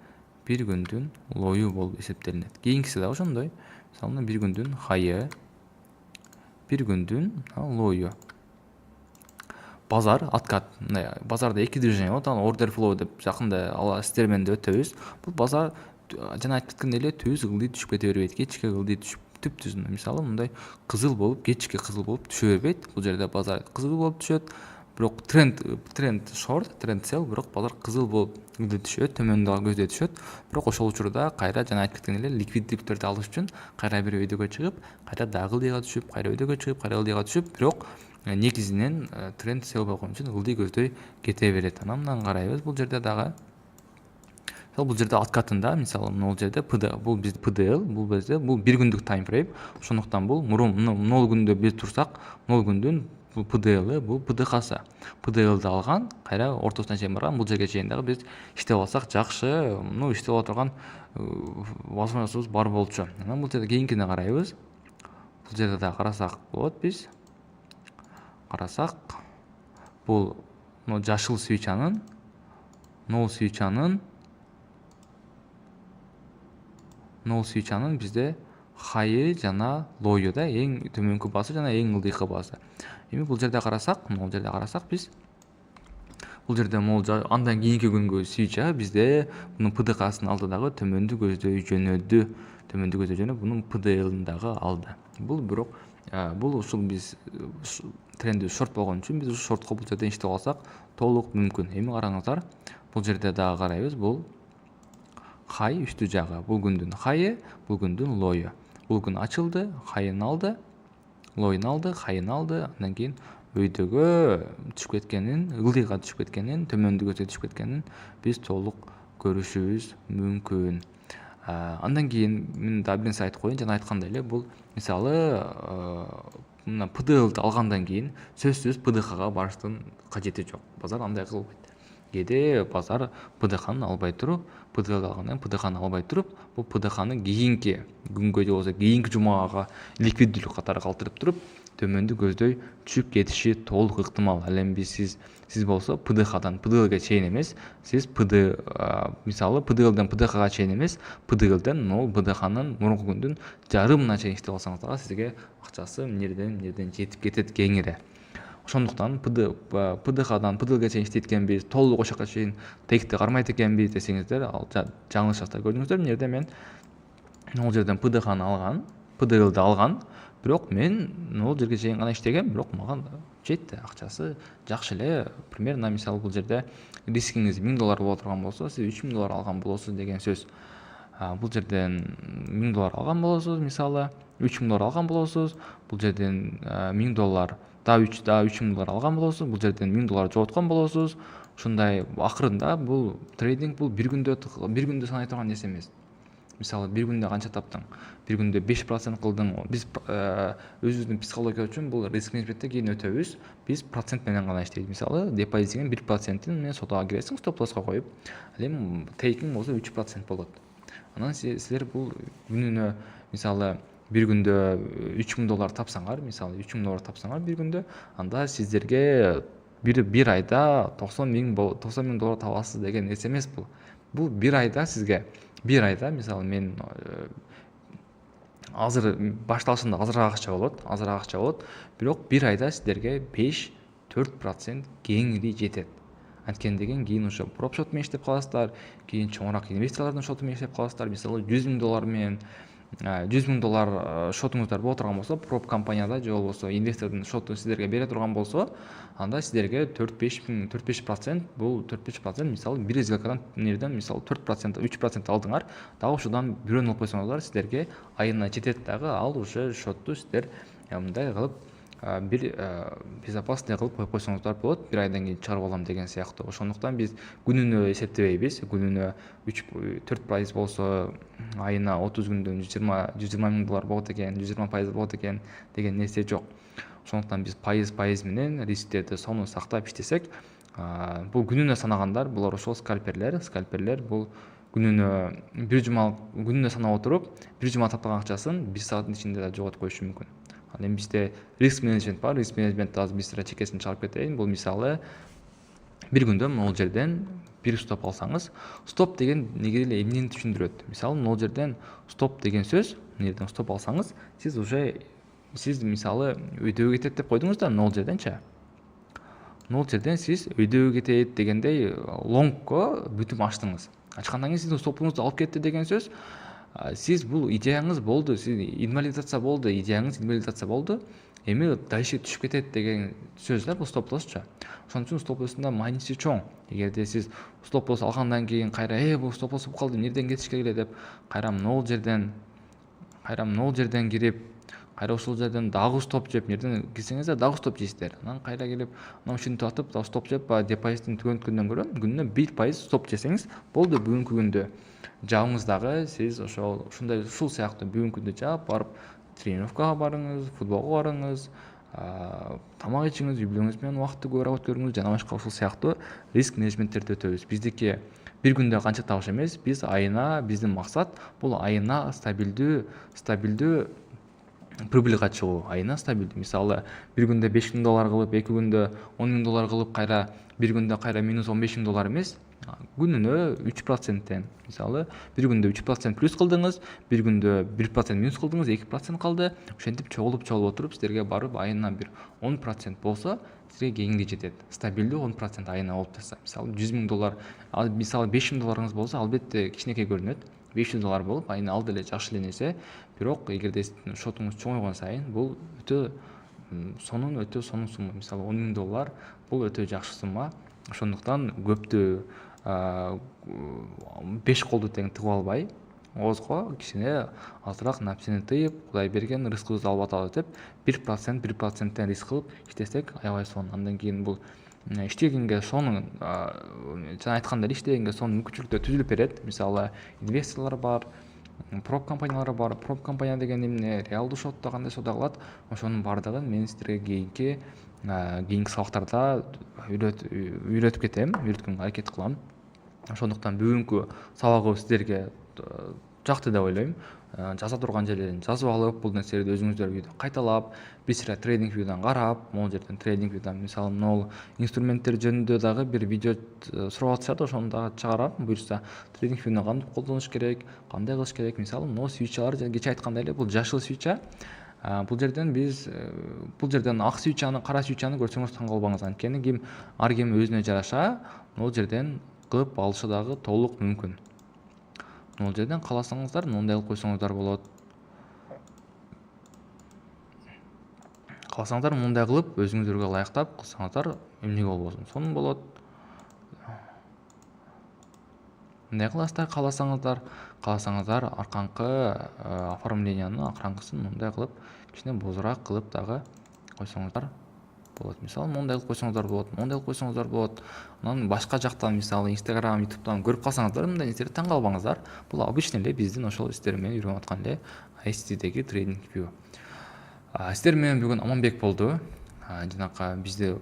бир күндүн лою болуп эсептелинет. Кийинкиси дагы ошондой. Мисалы бир күндүн хайы, бир күндүн лою. Базар, откат. Базарда эки движение болот. Аны order flow деп жакында сиздер менен да өтөбүз. Бул базар жана айтып кеткендей эле түз ылдый түшүп кете бербейт. Кечке ылдый түшүп түз мисалы мындай кызыл болуп, кечке кызыл болуп түшө бербейт. Бул жерде базар кызыл болуп түшөт. Бирок тренд short, тренд sell, бирок базар кызыл болуп ылдый түшөт, төмөн дагы көздөй түшөт. Бирок ошол учурда кайра жана айтып кеткендей эле ликвиддүүлүктөрдү алыш үчүн кайра бир өйдөгө чыгып, кайра дагы ылдыйга түшүп, кайра өйдөгө чыгып, кайра ылдыйга түшүп, бирок негизинен тренд sell болгон үчүн ылдый көздөй кете берет. Анан мындан карайбыз, бул жерде дагы бул жерде откатында мисалы могул жерде бул биз PDL, бул bizde бул бир күндүк тайм фрейм. Ошондуктан бул мурун 0 күндө бир турсак, 0 күндүн бул PDL, бул PDХ-сы. PDL-ды алган, кайра ортосуна чейин барган. Бул жерге чейин дагы биз иштеп алсак жакшы, иштеп ала турган возможностубуз бар болчу. Анан бул жерде кийинкине карайбыз. Бул жерде дагы карасак болот биз. Карасак, бул жашыл свечанын, нол свечанын бизде хайы жана лою да эң төмөнкү баасы жана эң ылдыйкы баасы. Эми бул жерде карасак, биз бул жерде андан кийинки күнгө свеча бизде мунун PDХ-сын алды дагы төмөндү көздөй жөнөдү. Бунун PDL-ын дагы алды. Бул бирок бул ушул биз тренди шорт болгон үчүн биз ушу шортко бул жерден иштеп алсак толук мүмкүн. Эми караңыздар, бул жерде дагы карайбыз. Бул хай үстү жагы, бул күндүн хайы, бул күндүн лою. Бул күн ачылды, хайын алды, лоюн алды, хайын алды. Андан кийин өйдөгө түшүп кеткенин, ылдыйга түшүп кеткенин, төмөндү көздөй түшүп кеткенин биз толук көрүшүбүз мүмкүн. Андан кийин мен дагы бир нерсе айтып коеюн. Жана айткандай эле, бул мисалы мына PDL-ды алгандан кийин сөзсүз PDХ-га барыштын кажети жок. Базар андай кылбайт. Кээде базар PDХ-ны албай туруп, PDL-ды алгандан кийин PDХ-ны албай туруп, бул PDХ-ны кийинки күнгө же болбосо кийинки жумага ликвиддүүлүк катары калтырып туруп, төмөндү көздөй түшүп кетиши толук ыктымал. Ал эми сиз болсо PDХ-дан PDL-ге чейин эмес, сиз мисалы PDL-ден PDХ-га чейин эмес, PDL-ден PDХ-нын мурунку күндүн жарымына чейин иштеп алсаңыз дагы сизге акчасы эмнеден жетип кетет кеңире. Ошондуктан PDХ-дан PDL-ге чейин иштейт биз, толук ошол жака чейин тегте кармайт экенбиз десеңиздер, ал жаңылышасыздар. Көрдүңүздөр, мына жерде мен могул жерден PDХ-ны алган, PDL-ды алган, бирок мен могул жерге чейин гана иштегем, бирок мага жетти, акчасы жакшы эле. Примерно мисалы бул жерде рискиңиз $1000 боло турган болсо, сиз $3000 алган болосуз деген сөз. Бул жерден $1000 алган болосуз, мисалы $3000 алган болосуз, бул жерден $1000 $3000 алган болосуз, бул жерден $1000 жоготкон болосуз. Ушундай акырында бул трейдинг бул бир күндө санай турган нерсе эмес. Мисалы бир күндө канча таптың? Бир күндө 5% кылдың. Биз өзүбүздүн психология үчүн бул риск менеджментте кийин өтөбүз. Биз процент менен гана иштейбиз. Мисалы депозитиңин 1%-ин менен сотага киресиң, стоп лосска коюп. Ал эми тейкинг болсо 3% болот. Анан силер бул күнүнө мисалы бир күндө $3000 тапсаңар, мисалы $3000 тапсаңар бир күндө, анда сиздерге бир айда $90,000 табасыз деген нерсе эмес бул. Бул бир айда сизге мисалы мен азыр башталышында азыраак акча болот, бирок бир айда сиздерге 5-4% кеңири жетет. Анткени кийин ошо пропшот менен иштеп каласыздар, кийин чоңураак инвесторлордун шоту менен иштеп каласыздар. Мисалы $100,000 менен $100,000 шотуңуздар боло турган болсо, прop компанияда же болбосо инвестордун шоту сиздерге бере турган болсо, анда сиздерге 4-5% бул 4-5% мисалы бир сделкадан мисалы 4%, 3% алдыңар, дагы ушудан бирөөнү алып койсоңуздар сиздерге айына жетет дагы. Ал уже шотту сиздер мындай кылып бир безопасный кылып коюп койсоңуздар болот, бир айдан кийин чыгарып алам деген сыяктуу. Ошондуктан биз күнүнө эсептебейбиз. Күнүнө 4% болсо айына 30 күндөн $120,000 болот экен, 120% болот экен деген нерсе жок. Ошондуктан биз пайыз менен рисктерди сонун сактап иштесек, бул күнүнө санагандар, булар ошол скальперлер бул күнүнө бир жума күнүнө санап отуруп бир жума тапкан акчасын 1 сааттын ичинде да жоготуп коюшу мүмкүн. Ал эми бизде риск менеджмент бар. Риск менеджментти азыр быстро чекесин чыгарып кетейин. Бул мисалы бир күндө могул жерден бир стоп алсаңыз, стоп деген негизи эле эмнени түшүндүрөт? Мисалы могул жерден стоп деген сөз, мына жерден стоп алсаңыз, сиз мисалы өйдөгө кетет деп койдуңуз да могул жерденчи. Могул жерден сиз өйдөгө кетет дегендей лонгко бүтүм ачтыңыз. Ачкандан кийин сиздин стопуңузду алып кетти деген сөз, сиз бул идеяңыз болду, сиз инвалидация болду, идеяңыз инвалидация болду. Эми дальше түшүп кетет деген сөз да бул стоп лоссчу. Ошон үчүн стоп лоссунда мааниси чоң. Эгерде сиз стоп лосс алгандан кийин кайра бул стоп лосс болуп калды, эмнеден кетиш керек эле деп кайра могул жерден кирип, кайра ушул жерден дагы стоп жеп, жерден кирсеңиз дагы стоп жейсиздер. Анан кайра келип анан ушинтип атып дагы стоп жеп, депозиттин түгөнткөндөн көрө күнүнө 1% стоп жесеңиз болду. Бүгүнкү күндө жабыңыздагы сиз ушул сыяктуу бүгүнкү күндө жаап барып тренировкага барыңыз, футболго барыңыз, тамак ичиңиз, үй бүлөңүз менен убакытты көбүрөөк өткөрүңүз жана башка ушул сыяктуу риск менеджменттерди өтөбүз. Биздики бир күндө канча табыш эмес, биздин максат бул айына стабилдүү прибыльга чыгуу. Айына стабилдүү. Мисалы бир күндө $5,000 кылып, 2 күндө $10,000 кылып, кайра бир күндө кайра минус $15,000 эмес, күнүнө 3%. Мисалы бир күндө 3% плюс кылдыңыз, бир күндө 1% минус кылдыңыз, 2% калды. Ошентип чогулуп отуруп силерге барып айына бир 10% болсо, сизге кеңири жетет. Стабилдүү 10% айына болуп жатса, мисалы $100,000, мисалы $5,000 болсо, албетте кичинекей көрүнөт. $500 болуп, айына ал деле жакшы эле нерсе. Бирок эгерде шотуңуз чоңойгон сайын бул өтө сонун сумма. Мисалы $10,000 бул өтө жакшы сумма. Ошондуктан көптү 5 колду тең тыгып албай, оозго кичине азыраак напсени тыйып, Кудай берген рызкыбызды алып аталы деп 1% риск кылып иштесек аябай сонун. Андан кийин бул иштегенге сонун, жана айткандай эле иштегенге сонун мүмкүнчүлүктөр түзүлүп берет. Мисалы инвесторлор бар, проб компаниялар бар. Проб компания деген эмне, реалдуу шотто кандай соода кылат, ошонун баардыгын мен сиздерге кийинки сабактарда үйрөткөнгө аракет кылам. Ошондуктан бүгүнкү сабагыбыз сиздерге жакты деп ойлойм. Жаза турган жерлерин жазып алып, бул нерселерди өзүңүздөр үйдө кайталап, бир сыйра трейдинг вьюдан карап, могул жерден трейдинг вьюдан мисалы могул инструменттер жөнүндө дагы бир видео сурап атышат, ошону дагы чыгарам. Буюрса трейдинг вьюну кантип колдонуш керек, кандай кылыш керек. Мисалы могу свичалар кечээ айткандай эле, бул жашыл свича. Бул жерден ак свичаны, кара свичаны көрсөңүз таң калбаңыз, анткени ар ким өзүнө жараша могул жерден кылып алышы дагы толук мүмкүн. Могул жерден кааласаңыздар мындай кылып койсоңуздар болот. Кааласаңыздар мындай кылып өзүңүздөргө ылайыктап кылсаңыздар эмнеге болбосун, сонун болот. Мындай кыласыздар, кааласаңыздар арканкы оформленияны акыркысын мындай кылып кичине бозураак кылып дагы койсоңуздар болот. Мисалы мындай кылып койсоңуздар болот. Анан башка жактан, мисалы Instagram, YouTube'дан көрүп калсаңыздар, мындай нерселерди таң калбаңыздар. Бул обычный эле биздин ошол иштер менен үйрөнүп аткан эле ICT-деги трейдинг view. Сиздер менен бүгүн Аманбек болду. Жанакы бизди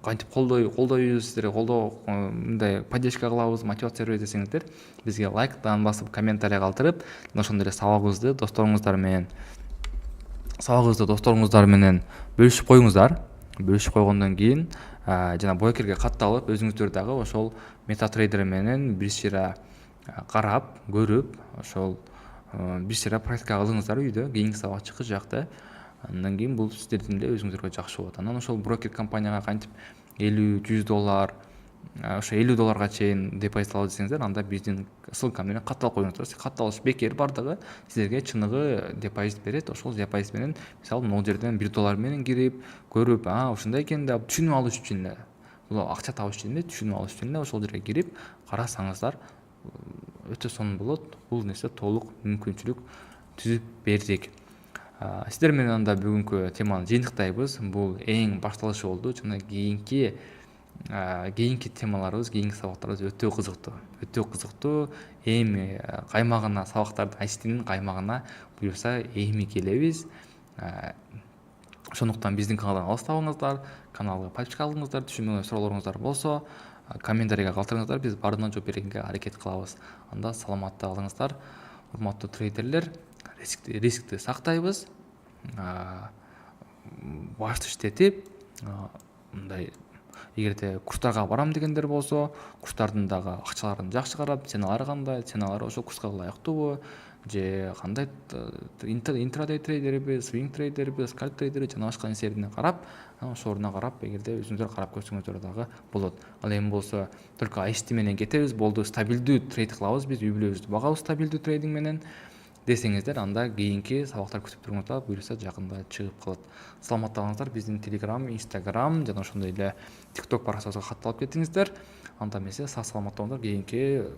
кантип колдойбуз, сиздерге мындай поддержка кылабыз, мотивация беребиз десеңиздер, бизге лайктан басып, комментарий калтырып, ошондой эле сабагыбызды досторуңуздар менен бөлүшүп коюңуздар. Бөлүшүп койгондон кийин жана брокерге катталып, өзүңүздөр дагы ошол MetaTrader менен бир сыйра карап, көрүп, ошол бир сыйра практика кылыңыздар үйдө, кийинки сабак чыккычак да. Андан кийин бул сиздердин эле өзүңүзгө жакшы болот. Анан ошол брокер компанияга кантип $50-100, ошо $50 чейин депозит алып десеңиздер, анда биздин ссылка менен катталып коюңуздар. Катталыш бекер бардыгы, сиздерге чыныгы депозит берет. Ошол депозит менен мисалы могул жерден $1 менен кирип, көрүп, ушундай экен деп түшүнүп алыш үчүн эле, бул акча табыш үчүн эле, түшүнүп алыш үчүн эле ошол жерге кирип карасаңыздар өтө сонун болот. Бул нерсе толук мүмкүнчүлүк түзүп бердик. Сиздер менен анда бүгүнкү теманы жыйынтыктайбыз. Бул эң башталышы болду. Жана кийинки темаларыбыз, кийинки сабактарыбыз өтө кызыктуу. Эми каймагына, сабактардын ICT-нин каймагына буюрса эми келебиз. Ошондуктан биздин каналдан алыстабаңыздар, каналга подписка кылыңыздар, түшүнбөгөн суроолоруңуздар болсо, комментарийге калтырыңыздар, биз баарына жооп берүүгө аракет кылабыз. Анда саламатта калыңыздар, урматтуу трейдерлер. Рискти сактайбыз, башты иштетип, мындай эгерде курстарга барам дегендер болсо, курстардын дагы акчаларын жакшы карап, ценалары кандай, ценалары ошол курска ылайыктуубу, же кандай интрадей трейдерби, свинг трейдерби, скальп трейдерби жана башка нерселерине карап, ошолоруна карап, эгерде өзүңүздөр карап көрсөңүздөр дагы болот. Ал эми болсо только айсти менен кетебиз, болду, стабилдүү трейд кылабыз, биз үй бүлөбүздү багабыз стабилдүү трейдинг менен десеңиздер, анда кийинки сабактар күтүп туруңуздар, буюрса жакында чыгып калат. Саламатта калыңыздар, биздин Telegram, Instagram жана ошондой эле TikTok баракчабызга катталып кетиңиздер. Анда эмесе сак саламатта болуңуздар, кийинки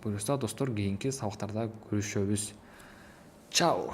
буюрса достор, кийинки сабактарда көрүшөбүз. Чао.